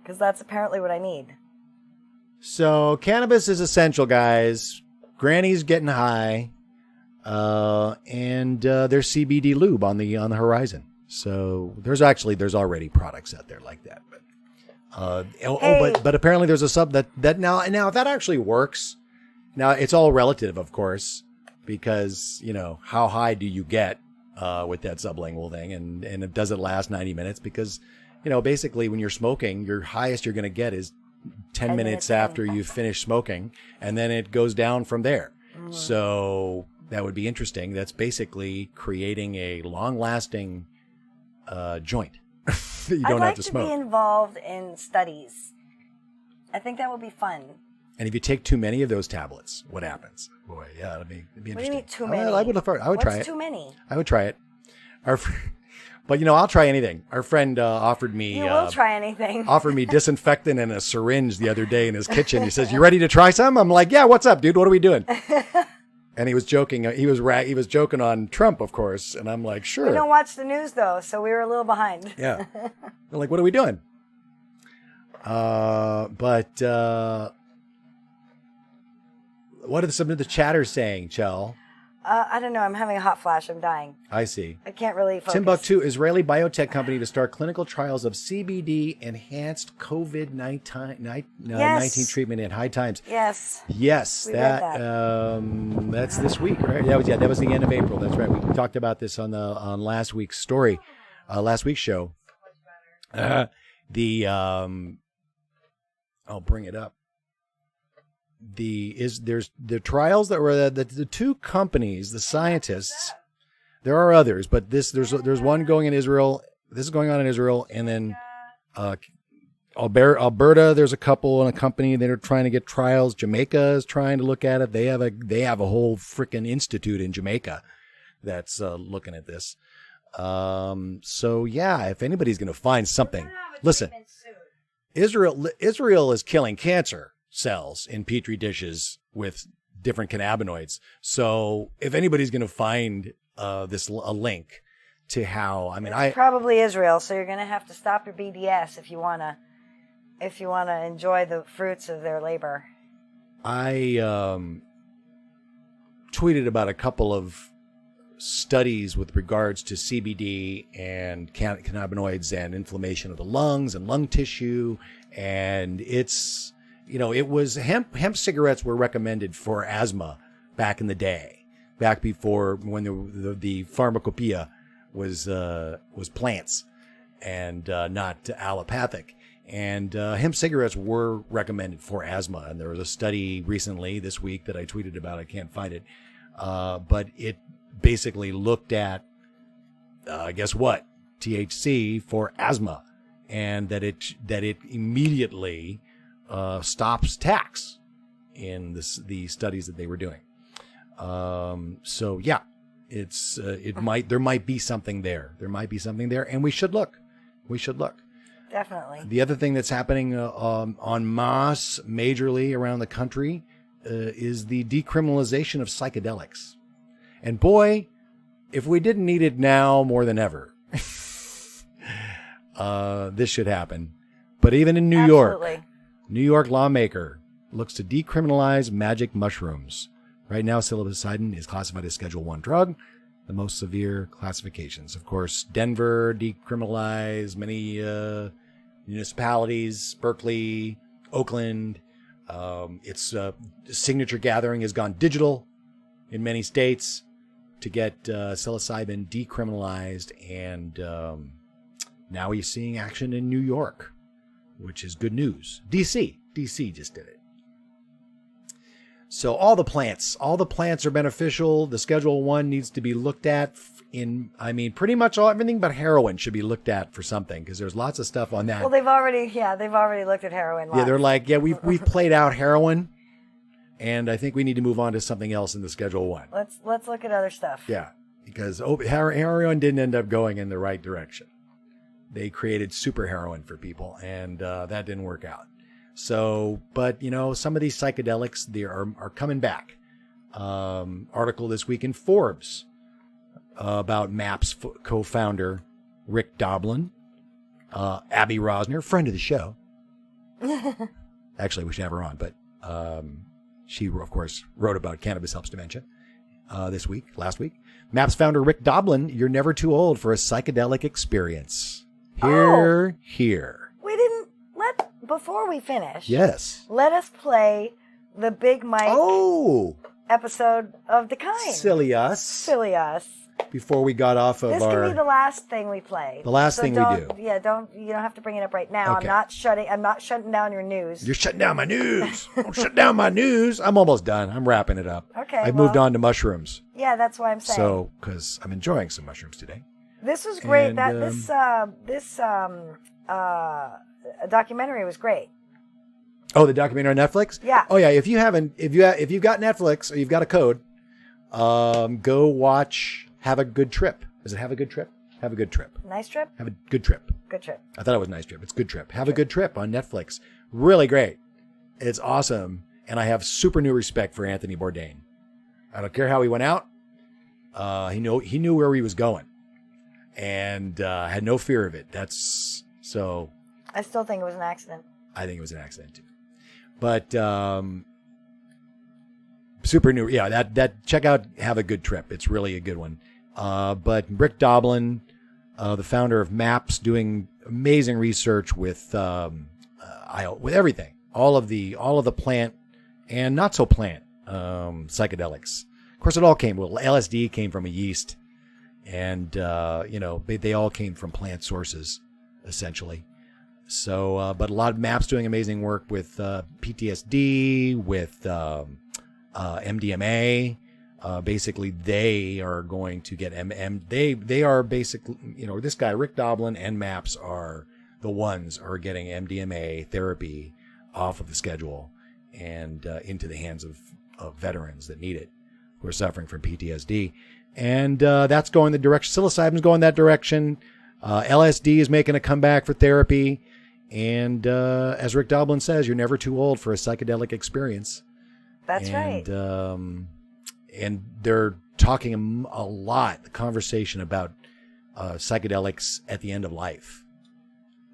Because that's apparently what I need. So cannabis is essential, guys. Granny's getting high, and there's CBD lube on the horizon. So there's already products out there like that. But but apparently there's a sub that now if that actually works. Now it's all relative, of course, because how high do you get with that sublingual thing, and it doesn't last 90 minutes because basically when you're smoking, your highest you're going to get is 10 minutes after you finish smoking, and then it goes down from there. Mm-hmm. So that would be interesting. That's basically creating a long-lasting joint that you don't have to smoke. I'd like to be involved in studies. I think that would be fun. And if you take too many of those tablets, what happens? Boy, yeah, it'd be interesting. What do you mean too many? I would try it. What's too many? I would try it. But I'll try anything. Our friend offered me. You will try anything. Offered me disinfectant and a syringe the other day in his kitchen. He says, "You ready to try some?" I'm like, "Yeah, what's up, dude? What are we doing?" And he was joking. He was joking on Trump, of course. And I'm like, "Sure." We don't watch the news though, so we were a little behind. Yeah. I'm like, "What are we doing?" But what are some of the chatter saying, Chel? I don't know. I'm having a hot flash. I'm dying. I see. I can't really focus. Timbuktu, Israeli biotech company to start clinical trials of CBD enhanced COVID-19 treatment in high times. Yes. Yes, that's this week, right? That was the end of April. That's right. We talked about this on last week's story, last week's show. I'll bring it up. There's the trials that were the two companies, the scientists. There are others, but there's one going in Israel. This is going on in Israel, and then Alberta. There's a couple and a company that are trying to get trials. Jamaica is trying to look at it. They have a whole freaking institute in Jamaica that's looking at this. So yeah, if anybody's going to find something, listen. Israel is killing cancer cells in petri dishes with different cannabinoids. So if anybody's going to find a link to how, it's probably Israel. So you're going to have to stop your BDS if you want to enjoy the fruits of their labor. I tweeted about a couple of studies with regards to CBD and cannabinoids and inflammation of the lungs and lung tissue, and it's. It was hemp cigarettes were recommended for asthma back in the day, back before when the pharmacopoeia was plants and not allopathic. And hemp cigarettes were recommended for asthma. And there was a study recently this week that I tweeted about. I can't find it, but it basically looked at guess what? THC for asthma, and that it immediately stops attacks in the studies that they were doing. So yeah, there might be something there. There might be something there, and we should look. Definitely. The other thing that's happening en masse, majorly around the country, is the decriminalization of psychedelics. And boy, if we didn't need it now more than ever, this should happen. But even in New York. New York lawmaker looks to decriminalize magic mushrooms. Right now, psilocybin is classified as Schedule 1 drug, the most severe classifications. Of course, Denver decriminalized, many municipalities, Berkeley, Oakland. Its signature gathering has gone digital in many states to get psilocybin decriminalized, and now you're seeing action in New York, which is good news. DC just did it. So all the plants are beneficial. The Schedule 1 needs to be looked at pretty much everything but heroin should be looked at for something, because there's lots of stuff on that. Well, they've already looked at heroin. Yeah, they're like, we've played out heroin, and I think we need to move on to something else in the Schedule 1. Let's look at other stuff. Yeah, because heroin didn't end up going in the right direction. They created super heroin for people, and that didn't work out. So, but some of these psychedelics are coming back. Article this week in Forbes about MAPS co-founder Rick Doblin, Abby Rosner, friend of the show. Actually, we should have her on, but she, of course, wrote about Cannabis Helps Dementia last week. MAPS founder Rick Doblin, you're never too old for a psychedelic experience. Here. We didn't before we finish. Yes. Let us play the Big Mike episode of The Kind. Silly us. Silly us. Before we got off of this can be the last thing we play. The last thing we do. Yeah, you don't have to bring it up right now. Okay. I'm not shutting down your news. You're shutting down my news. Don't shut down my news. I'm almost done. I'm wrapping it up. Okay. I've moved on to mushrooms. Yeah, that's what I'm saying. So, because I'm enjoying some mushrooms today. This was great. And, This documentary was great. Oh, the documentary on Netflix? Yeah. Oh, yeah. If you've got Netflix or you've got a code, go watch Have a Good Trip. Is it Have a Good Trip? Have a Good Trip. Nice trip? Have a Good Trip. Good trip. I thought it was Nice Trip. It's Good Trip. Have a Good Trip on Netflix. Really great. It's awesome. And I have super new respect for Anthony Bourdain. I don't care how he went out. He knew where he was going. And had no fear of it. So. I still think it was an accident. I think it was an accident too. But super new. Yeah, that check out Have a Good Trip. It's really a good one. But Rick Doblin, the founder of MAPS, doing amazing research with everything, all of the plant and not so plant psychedelics. Of course, it all came. Well, LSD came from a yeast, and they all came from plant sources, essentially. So, but a lot of MAPS doing amazing work with PTSD, with MDMA. Basically, they are going to get They are basically, this guy Rick Doblin and MAPS are the ones are getting MDMA therapy off of the schedule and into the hands of veterans that need it, who are suffering from PTSD. And that's going the direction. Psilocybin's going that direction. LSD is making a comeback for therapy. And as Rick Doblin says, you're never too old for a psychedelic experience. That's right. And they're talking a lot, the conversation about psychedelics at the end of life.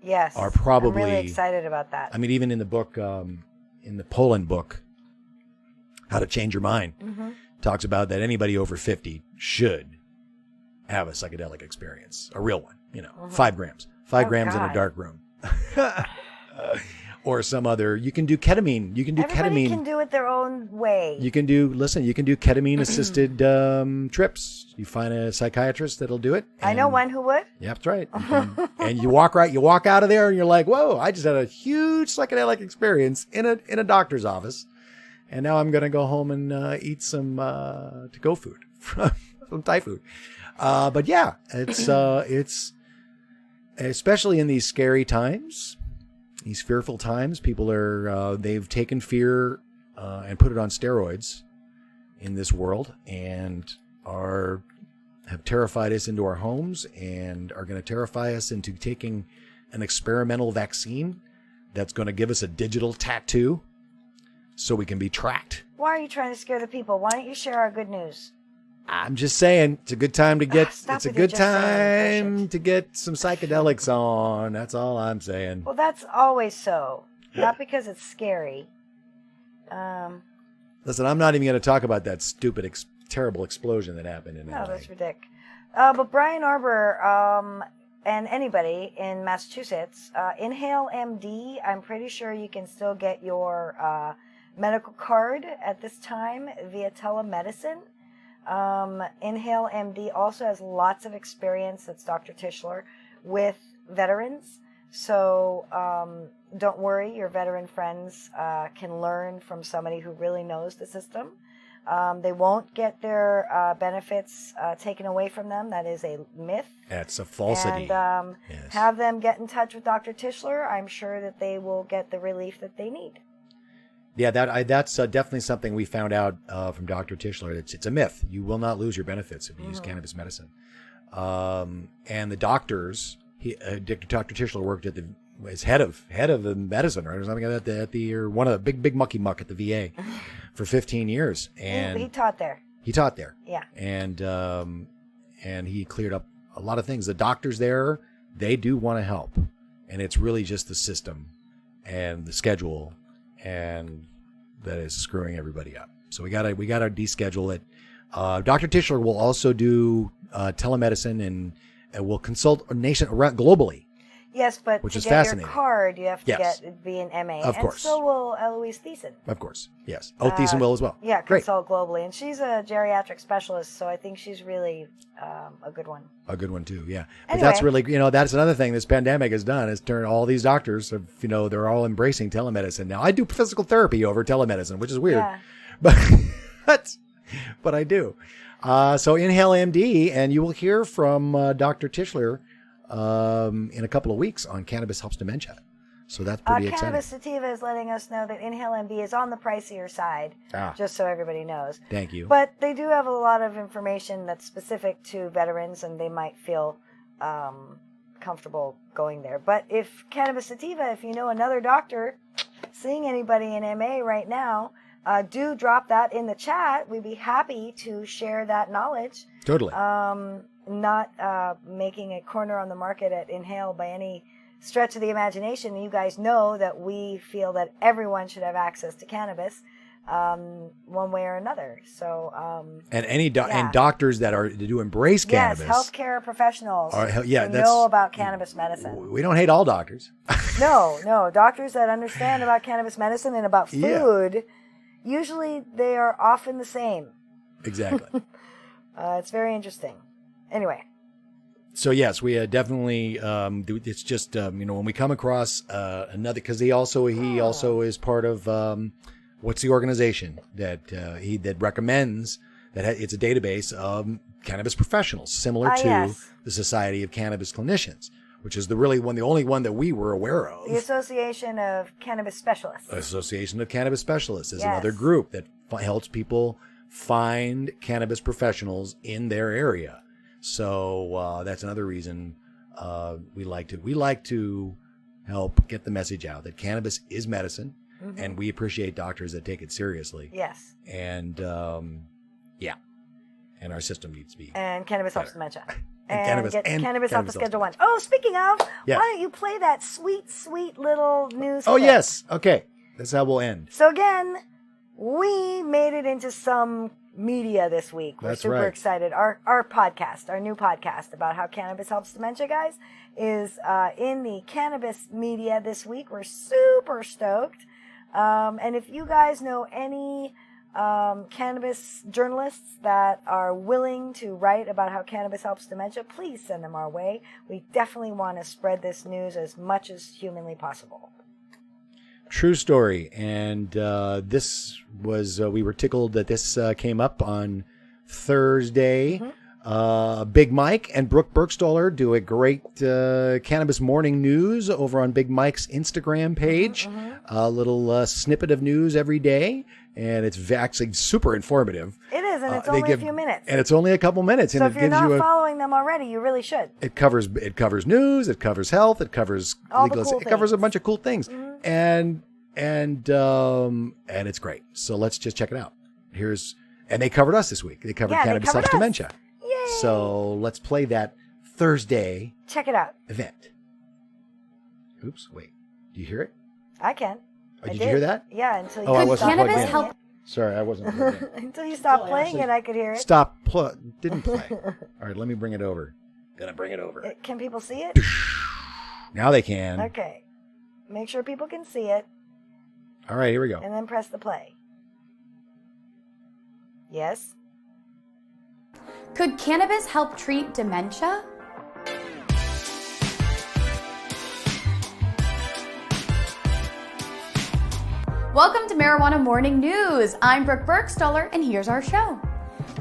Yes. Are probably, I'm really excited about that. I mean, even in the book, in the Poland book, How to Change Your Mind, talks about that anybody over 50 should have a psychedelic experience, a real one, 5 grams. 5 grams in a dark room. Or some other, you can do ketamine. Everybody can do it their own way. You can do ketamine assisted trips. You find a psychiatrist that'll do it. I know one who would. Yeah, that's right. And you walk out of there and you're like, whoa, I just had a huge psychedelic experience in a doctor's office. And now I'm going to go home and eat some to-go food, some Thai food. But yeah, it's especially in these scary times, these fearful times, people are, they've taken fear and put it on steroids in this world and have terrified us into our homes and are going to terrify us into taking an experimental vaccine that's going to give us a digital tattoo so we can be tracked. Why are you trying to scare the people? Why don't you share our good news? I'm just saying, it's a good time to get. It's a good time to get some psychedelics on. That's all I'm saying. Well, that's always so. Not because it's scary. Listen, I'm not even going to talk about that stupid, terrible explosion that happened in LA. No, that's ridiculous. But Brian Arbor and anybody in Massachusetts, Inhale MD. I'm pretty sure you can still get your medical card at this time via telemedicine. Inhale MD also has lots of experience, that's Dr. Tischler, with veterans. So don't worry, your veteran friends can learn from somebody who really knows the system. They won't get their benefits taken away from them. That is a myth. That's a falsity. And yes. Have them get in touch with Dr. Tischler. I'm sure that they will get the relief that they need. Yeah, that's definitely something we found out from Dr. Tischler. It's a myth. You will not lose your benefits if you use cannabis medicine. And the doctors, Dr. Tischler worked as head of the medicine, right, or something like that, or one of the big mucky muck at the VA for 15 years. And he taught there. He taught there. Yeah. And and he cleared up a lot of things. The doctors there, they do want to help, and it's really just the system and the schedule and that is screwing everybody up. So we gotta deschedule it. Dr. Tischler will also do telemedicine and will consult a nation around globally. Yes, but which to is get fascinating. your card, you have to Yes. be an MA. Of course. And so will Eloise Thiessen. Of course, yes. Oh, Thiessen will as well. Yeah, Great. consult globally. And she's a geriatric specialist, so I think she's really a good one. A good one too, yeah. But Anyway. that's really, that's another thing this pandemic has done is turn all these doctors, they're all embracing telemedicine now. I do physical therapy over telemedicine, which is weird, Yeah. but I do. So Inhale MD, and you will hear from Dr. Tischler in a couple of weeks on Cannabis Helps Dementia. So that's pretty exciting. Cannabis Sativa is letting us know that Inhale MD is on the pricier side, just so everybody knows. Thank you. But they do have a lot of information that's specific to veterans, and they might feel comfortable going there. But if Cannabis Sativa, if you know another doctor seeing anybody in MA right now, do drop that in the chat. We'd be happy to share that knowledge. Totally. Not making a corner on the market at Inhale by any stretch of the imagination. You guys know that we feel that everyone should have access to cannabis one way or another. So and and doctors that do embrace cannabis. Yes, healthcare professionals who that's, know about cannabis medicine. We don't hate all doctors. No, doctors that understand about cannabis medicine and about food, usually they are often the same. Exactly. It's very interesting. Anyway. So yes, we definitely. It's just when we come across another, because he also is part of what's the organization that recommends that it's a database of cannabis professionals, similar to the Society of Cannabis Clinicians, which is the only one that we were aware of. The Association of Cannabis Specialists. Association of Cannabis Specialists is another group that helps people find cannabis professionals in their area. So that's another reason we like to help get the message out that cannabis is medicine, and we appreciate doctors that take it seriously. Yes. And and our system needs to be. And Cannabis Helps Dementia. And Cannabis off the Schedule 1. Oh, speaking of, why don't you play that sweet, sweet little news clip? Yes. Okay. That's how we'll end. So again, we made it into some media this week. We're super excited. Our podcast, our new podcast about how cannabis helps dementia, guys, is in the cannabis media this week. We're super stoked. And if you guys know any cannabis journalists that are willing to write about how cannabis helps dementia, please send them our way. We definitely want to spread this news as much as humanly possible. True story. And this was, we were tickled that this came up on Thursday. Big Mike and Brooke Burkstaller do a great cannabis morning news over on Big Mike's Instagram page. A little snippet of news every day. And it's actually super informative. It is, and it's only a few minutes. And it's only a couple minutes. So and if you're not following them already, you really should. It covers news, it covers health, it covers legalization, it covers a bunch of cool things. And it's great. So let's just check it out. And they covered us this week. They covered Cannabis Helps Dementia. Yay! So let's play that Thursday. Check it out. Event. Oops, wait. Do you hear it? I can. Did you hear that? Yeah, until you I wasn't Cannabis plugged in. help. Sorry, I wasn't plugged in. Until you stopped playing it, I could hear it. Didn't play. All right, let me bring it over. Gonna bring it over. Can people see it? Now they can. Okay. Make sure people can see it. All right, here we go. And then press the play. Yes? Could cannabis help treat dementia? Welcome to Marijuana Morning News. I'm Brooke Burkstaller, and here's our show.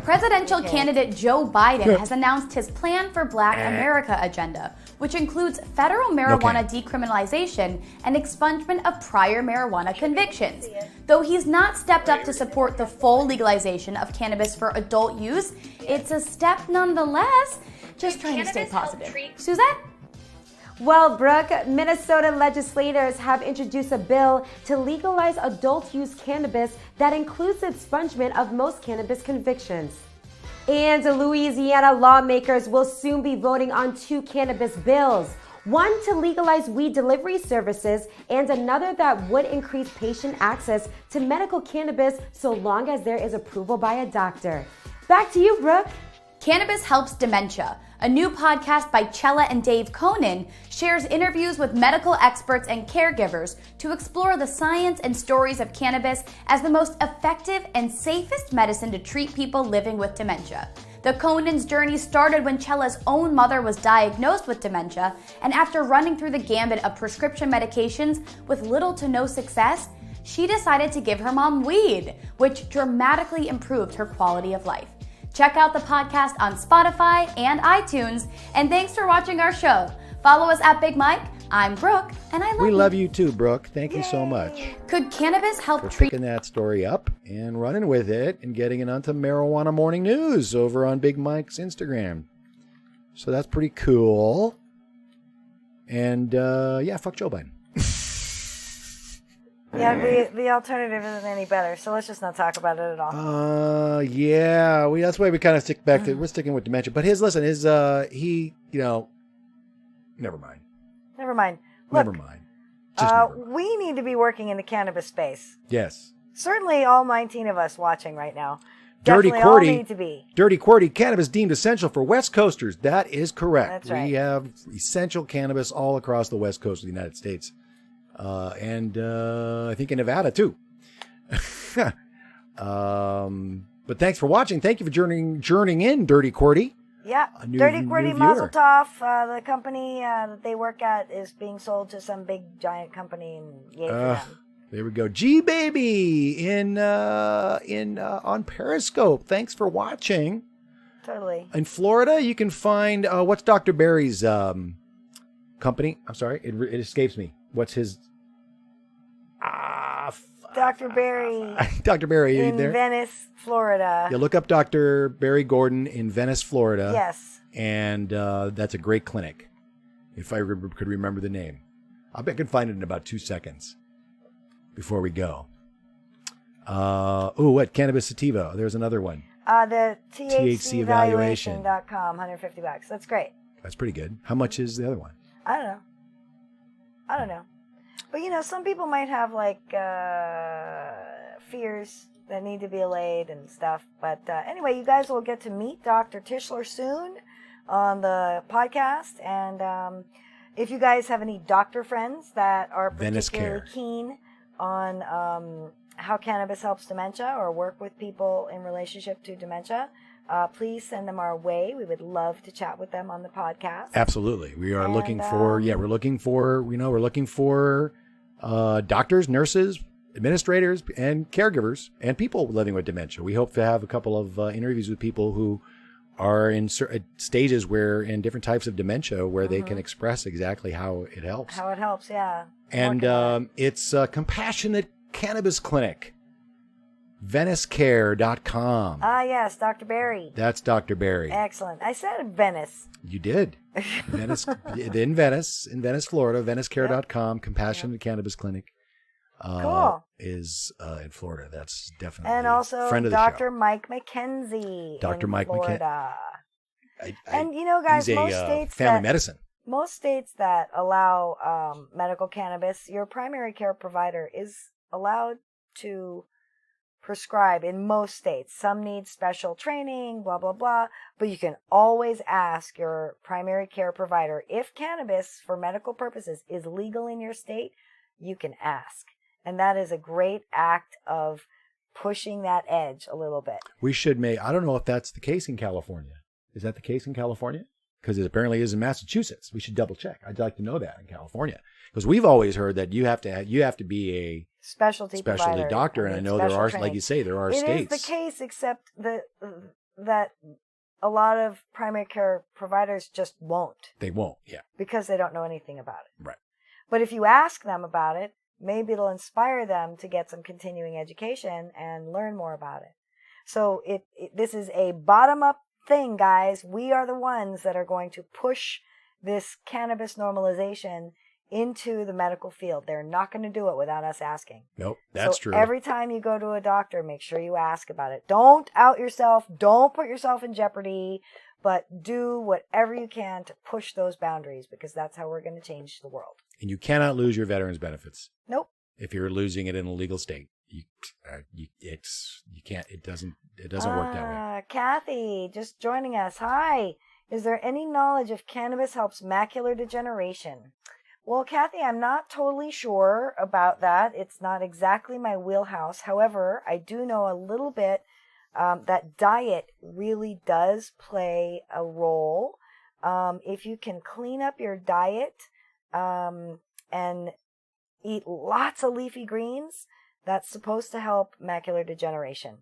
Presidential candidate Joe Biden has announced his Plan for Black America agenda, which includes federal marijuana decriminalization and expungement of prior marijuana convictions. Though he's not stepped up to support the full legalization of cannabis for adult use, it's a step nonetheless. Just trying to stay positive. Suzette? Well, Brooke, Minnesota legislators have introduced a bill to legalize adult use cannabis that includes the expungement of most cannabis convictions. And Louisiana lawmakers will soon be voting on 2 cannabis bills. One to legalize weed delivery services and another that would increase patient access to medical cannabis so long as there is approval by a doctor. Back to you, Brooke. Cannabis Helps Dementia, a new podcast by Chela and Dave Conan, shares interviews with medical experts and caregivers to explore the science and stories of cannabis as the most effective and safest medicine to treat people living with dementia. The Conans' journey started when Chela's own mother was diagnosed with dementia, and after running through the gambit of prescription medications with little to no success, she decided to give her mom weed, which dramatically improved her quality of life. Check out the podcast on Spotify and iTunes. And thanks for watching our show. Follow us at Big Mike. I'm Brooke, and I love you. We love you too, Brooke. Thank you so much Could cannabis help for treat... picking that story up and running with it and getting it onto Marijuana Morning News over on Big Mike's Instagram. So that's pretty cool. And yeah, fuck Joe Biden. Yeah, the alternative isn't any better, so let's just not talk about it at all. Yeah, that's why we kind of stick back to, we're sticking with dementia. But never mind. Never mind. Look, Never mind. Just never mind. we need to be working in the cannabis space. Yes. Certainly all 19 of us watching right now. Dirty Definitely all QWERTY. need to be. Dirty QWERTY, cannabis deemed essential for West Coasters. That is correct. That's right. We have essential cannabis all across the West Coast of the United States. And I think in Nevada too. But thanks for watching. Thank you for journeying in, Dirty QWERTY. Yeah, Dirty QWERTY Mazel Tov. The company that they work at is being sold to some big giant company, and yay for them. There we go. G Baby on Periscope. Thanks for watching. Totally. In Florida, you can find what's Dr. Barry's company? I'm sorry, it escapes me. What's his? Dr. Barry. Dr. Barry, are you there? In Venice, Florida. You look up Dr. Barry Gordon in Venice, Florida. Yes. And that's a great clinic. If I could remember the name, I bet I could find it in about 2 seconds. Before we go. What? Cannabis Sativa. There's another one. The THCevaluation.com, $150. That's great. That's pretty good. How much is the other one? I don't know. But, some people might have, fears that need to be allayed and stuff. But anyway, you guys will get to meet Dr. Tischler soon on the podcast. And if you guys have any doctor friends that are particularly keen on how cannabis helps dementia or work with people in relationship to dementia, please send them our way. We would love to chat with them on the podcast. Absolutely. We are looking for doctors, nurses, administrators, and caregivers, and people living with dementia. We hope to have a couple of interviews with people who are in stages where, in different types of dementia, where they can express exactly how it helps. How it helps, yeah. And it's a compassionate cannabis clinic. VeniceCare.com. Yes, Dr. Barry. That's Dr. Barry. Excellent. I said Venice. You did. Venice, in Venice, Florida. VeniceCare.com. Compassionate Cannabis Clinic. Cool. Is in Florida. That's definitely and also friend of the Dr. show. Mike McKenzie. Dr. Mike McKenzie. And guys, he's most states family medicine. Most states that allow medical cannabis, your primary care provider is allowed to prescribe in most states. Some need special training, blah, blah, blah. But you can always ask your primary care provider if cannabis for medical purposes is legal in your state. You can ask. And that is a great act of pushing that edge a little bit. We should I don't know if that's the case in California. Is that the case in California? Because it apparently is in Massachusetts. We should double check. I'd like to know that in California. Because we've always heard that you have to be a specialty doctor, and I know there are, training. Like you say, there are states. It is the case, except that a lot of primary care providers just won't. They won't, yeah. Because they don't know anything about it. Right. But if you ask them about it, maybe it'll inspire them to get some continuing education and learn more about it. So this is a bottom-up thing, guys. We are the ones that are going to push this cannabis normalization into the medical field. They're not going to do it without us asking. Nope, that's true. Every time you go to a doctor, make sure you ask about it. Don't out yourself. Don't put yourself in jeopardy, but do whatever you can to push those boundaries, because that's how we're going to change the world. And you cannot lose your veterans benefits. Nope. If you're losing it in a legal state, you can't. It doesn't work that way. Kathy, just joining us. Hi. Is there any knowledge if cannabis helps macular degeneration? Well, Kathy, I'm not totally sure about that. It's not exactly my wheelhouse. However, I do know a little bit that diet really does play a role. If you can clean up your diet and eat lots of leafy greens, that's supposed to help macular degeneration.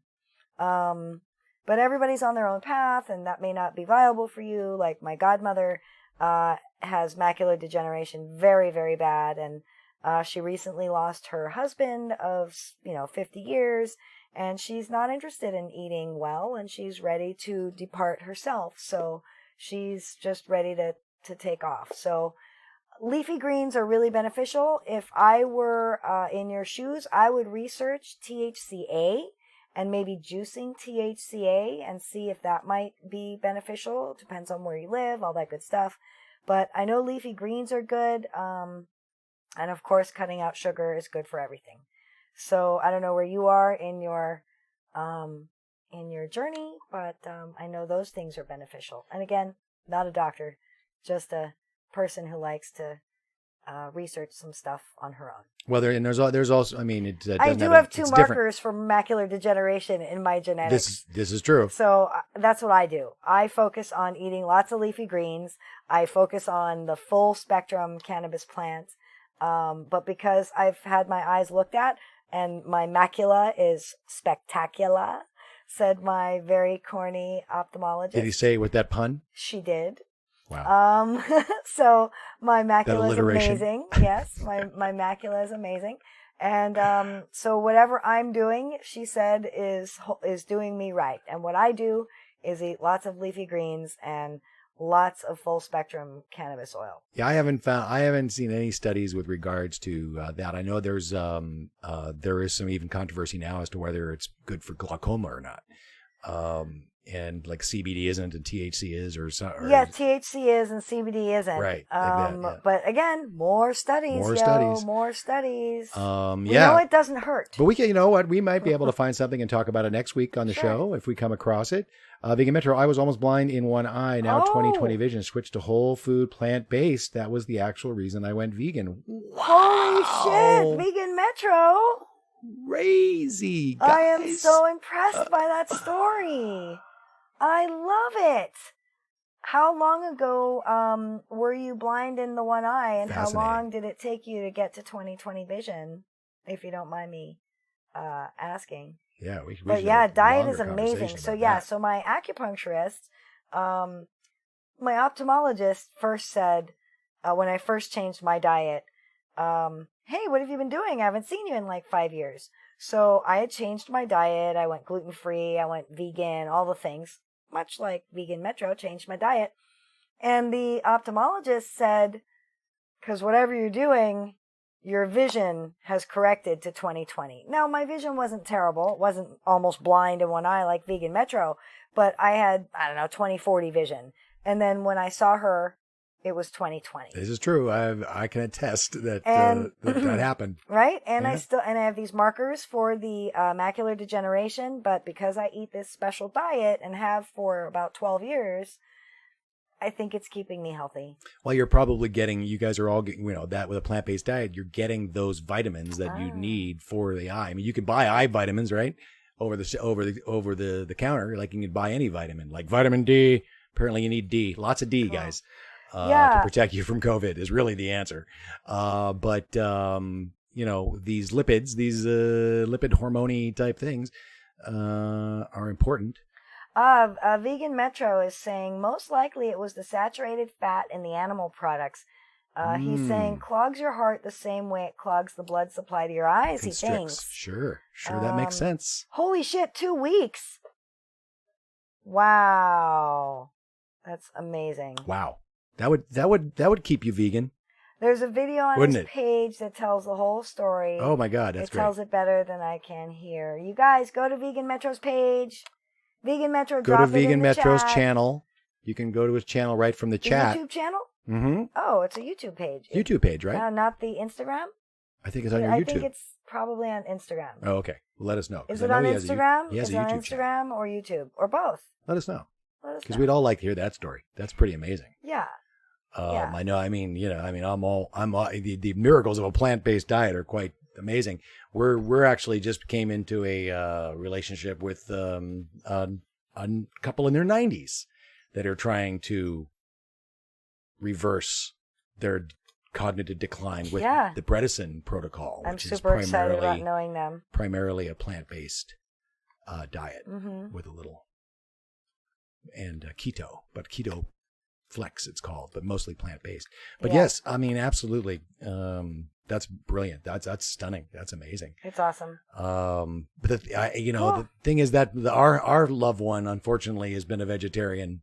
But everybody's on their own path, and that may not be viable for you. Like my godmother has macular degeneration very, very bad, and she recently lost her husband of 50 years, and she's not interested in eating well, and she's ready to depart herself. So she's just ready to take off. So leafy greens are really beneficial. If I were in your shoes, I would research THCA and maybe juicing THCA and see if that might be beneficial. Depends on where you live, all that good stuff. But I know leafy greens are good. And of course, cutting out sugar is good for everything. So I don't know where you are in your journey, but I know those things are beneficial. And again, not a doctor, just a person who likes to research some stuff on her own. Well, there's also. I mean, I do have two markers for macular degeneration in my genetics. This is true. So that's what I do. I focus on eating lots of leafy greens. I focus on the full spectrum cannabis plants. But because I've had my eyes looked at and my macula is spectacular, said my very corny ophthalmologist. Did he say it with that pun? She did. Wow. So my macula is amazing. Yes, my macula is amazing. And so whatever I'm doing, she said, is doing me right. And what I do is eat lots of leafy greens and lots of full spectrum cannabis oil. Yeah, I haven't seen any studies with regards to that. I know there is some even controversy now as to whether it's good for glaucoma or not. And like CBD isn't and THC is, or THC is and CBD isn't. Right. But again, more studies. More studies. We know it doesn't hurt. But you know what? We might be able to find something and talk about it next week on the show if we come across it. Vegan Metro, I was almost blind in one eye. Now 20/20 vision. Switched to whole food, plant-based. That was the actual reason I went vegan. Wow. Holy shit! Vegan Metro. Crazy, guys. I am so impressed by that story. I love it. How long ago were you blind in the one eye, and how long did it take you to get to 20/20 vision, if you don't mind me asking? Yeah, But yeah, diet is amazing. So yeah, so my acupuncturist, my ophthalmologist first said, when I first changed my diet, hey, what have you been doing? I haven't seen you in like 5 years. So I had changed my diet. I went gluten-free. I went vegan, all the things. Much like Vegan Metro, changed my diet. And the ophthalmologist said, because whatever you're doing, your vision has corrected to 20/20. Now, my vision wasn't terrible. It wasn't almost blind in one eye like Vegan Metro, but I had, 20/40 vision. And then when I saw her, it was 20/20. This is true. I can attest that that happened. Right? And I have these markers for the macular degeneration, but because I eat this special diet and have for about 12 years, I think it's keeping me healthy. Well, you're probably getting, you guys are all getting, that with a plant-based diet, you're getting those vitamins that you need for the eye. I mean, you can buy eye vitamins, right? Over the counter, like you can buy any vitamin, like vitamin D. Apparently you need D. Lots of D, guys. To protect you from COVID is really the answer. But these lipids, these lipid hormone type things are important. Vegan Metro is saying most likely it was the saturated fat in the animal products. He's saying clogs your heart the same way it clogs the blood supply to your eyes, he thinks. Sure, that makes sense. Holy shit, 2 weeks. Wow. That's amazing. Wow. That would keep you vegan. There's a video on his page that tells the whole story. Oh my God, that's great. It tells it better than I can hear. You guys, go to Vegan Metro's page. Vegan Metro, go to Vegan Metro's channel. You can go to his channel right from the chat. YouTube channel? Mm-hmm. Oh, it's a YouTube page. YouTube page, right? Not the Instagram? I think it's on your YouTube. I think it's probably on Instagram. Oh, okay. Well, let us know. Is it on Instagram? He has Is a it on YouTube Instagram channel. Or YouTube? Or both? Let us know. Because we'd all like to hear that story. That's pretty amazing. Yeah. I know. I mean, the miracles of a plant-based diet are quite amazing. We're actually just came into a relationship with a couple in their 90s that are trying to reverse their cognitive decline with the partisan protocol, which is super excited about knowing them. Primarily a plant-based diet with a little and keto, but keto flex it's called, but mostly plant-based. But yes, I mean, absolutely. That's brilliant. That's stunning. That's amazing. It's awesome. But the thing is that our loved one, unfortunately, has been a vegetarian.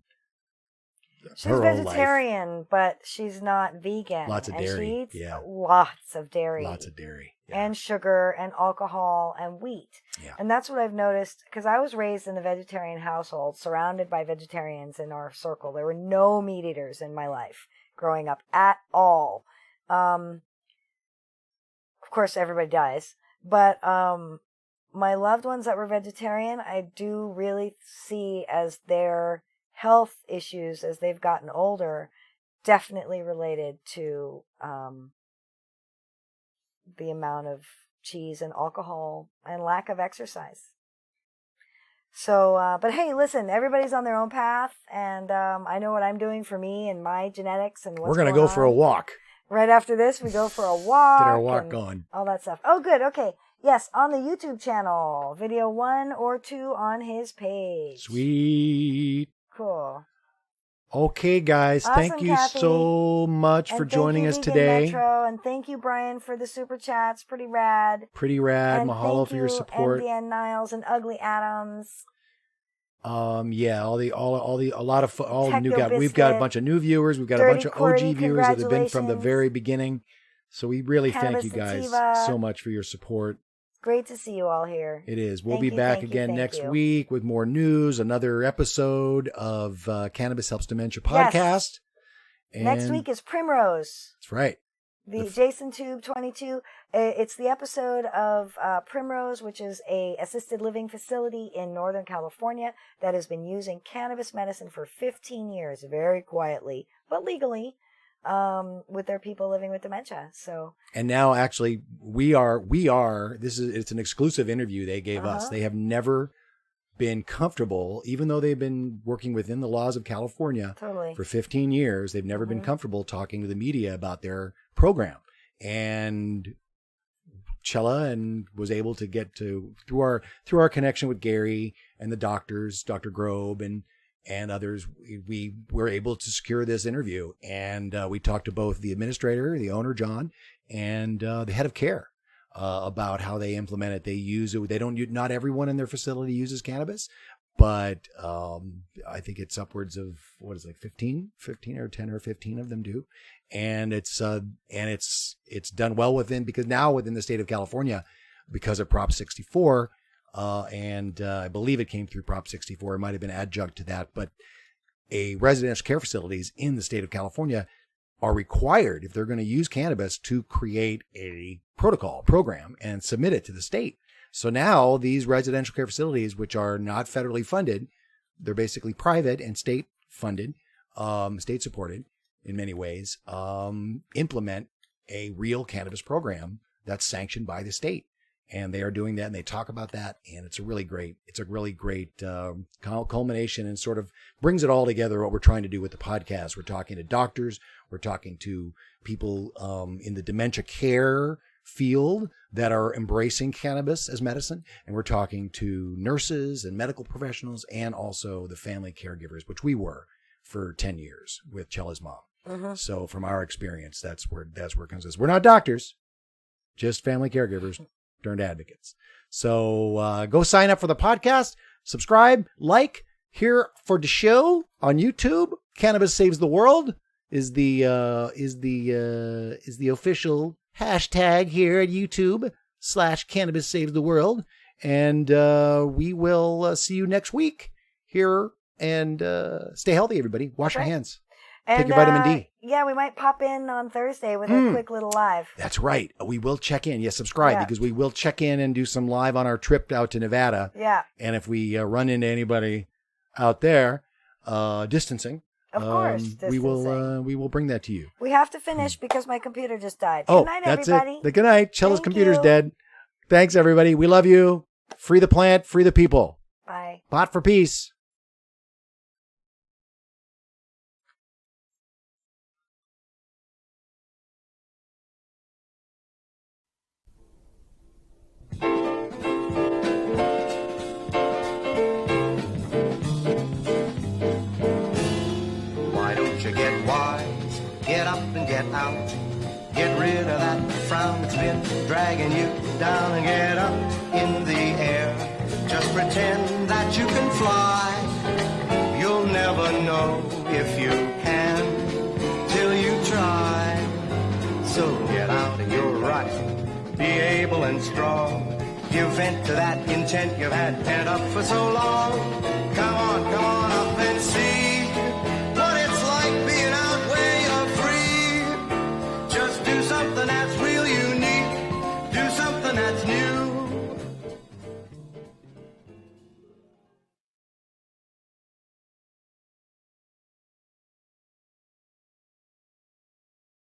She's vegetarian, but she's not vegan. Lots of dairy. She eats lots of dairy. Lots of dairy. Yeah. And sugar and alcohol and wheat. Yeah. And that's what I've noticed, because I was raised in a vegetarian household, surrounded by vegetarians in our circle. There were no meat eaters in my life growing up at all. Of course, everybody dies. But my loved ones that were vegetarian, I do really see as their health issues as they've gotten older, definitely related to the amount of cheese and alcohol and lack of exercise. So, but hey, listen, everybody's on their own path, and I know what I'm doing for me and my genetics and what's We're going to go for a walk. Right after this, we go for a walk. Get our walk going. All that stuff. Oh, good. Okay. Yes, on the YouTube channel. Video 1 or 2 on his page. Sweet. Cool. Okay, guys. Awesome, thank you Kathy. so much for joining us today. Metro, and thank you, Brian, for the super chats. Pretty rad. Pretty rad. And Mahalo for your support. And Deanne Niles and Ugly Adams. All new guys. We've got a bunch of new viewers. We've got a bunch of OG viewers that have been from the very beginning. So we really thank you guys so much for your support. Great to see you all here. It is. We'll be back again next week with more news, another episode of Cannabis Helps Dementia podcast. Yes. Next week is Primrose. That's right. The Jason Tube 22. It's the episode of Primrose, which is a assisted living facility in Northern California that has been using cannabis medicine for 15 years, very quietly, but legally, with their people living with dementia. So. And now actually it's an exclusive interview they gave us. They have never been comfortable, even though they've been working within the laws of California for 15 years. They've never been comfortable talking to the media about their program. And Chela was able to get to through our connection with Gary and the doctors, Dr. Grobe and others, we were able to secure this interview. And we talked to both the administrator, the owner, John, and the head of care about how they implement it. They use it. They don't. Not everyone in their facility uses cannabis, but I think it's upwards of 15 or 10 or 15 of them do. And it's done well within, because now within the state of California, because of Prop 64. And I believe it came through Prop 64. It might have been adjunct to that, but residential care facilities in the state of California are required, if they're going to use cannabis, to create a program and submit it to the state. So now these residential care facilities, which are not federally funded, they're basically private and state funded, state supported in many ways, implement a real cannabis program that's sanctioned by the state. And they are doing that, and they talk about that, and it's a really great culmination, and sort of brings it all together, what we're trying to do with the podcast. We're talking to doctors, we're talking to people in the dementia care field that are embracing cannabis as medicine, and we're talking to nurses and medical professionals, and also the family caregivers, which we were for 10 years with Chela's mom. So from our experience, that's where it comes. We're not doctors, just family caregivers turned advocates. So go sign up for the podcast, subscribe, like, here for the show on YouTube. Cannabis Saves the World. is the official hashtag here at YouTube /Cannabis Saves the World. And we will see you next week here. And stay healthy, everybody. Wash your hands. And, take your vitamin D. Yeah, we might pop in on Thursday with a quick little live. That's right. We will check in. Yes, subscribe because we will check in and do some live on our trip out to Nevada. Yeah. And if we run into anybody out there, distancing, of course, we will bring that to you. We have to finish because my computer just died. Oh, good night, that's everybody. it. Good night. Chela's computer's you. dead. Thanks, everybody. We love you. Free the plant, free the people. Bye. Pot for peace. Why don't you get wise? Get up and get out. Get rid of that frown that's been dragging you down and get up in the air. Just pretend that you can fly. You'll never know if you can till you try. So get out in your rut. Be able and strong. Give vent to that intent you've had pent up for so long. Come on up there.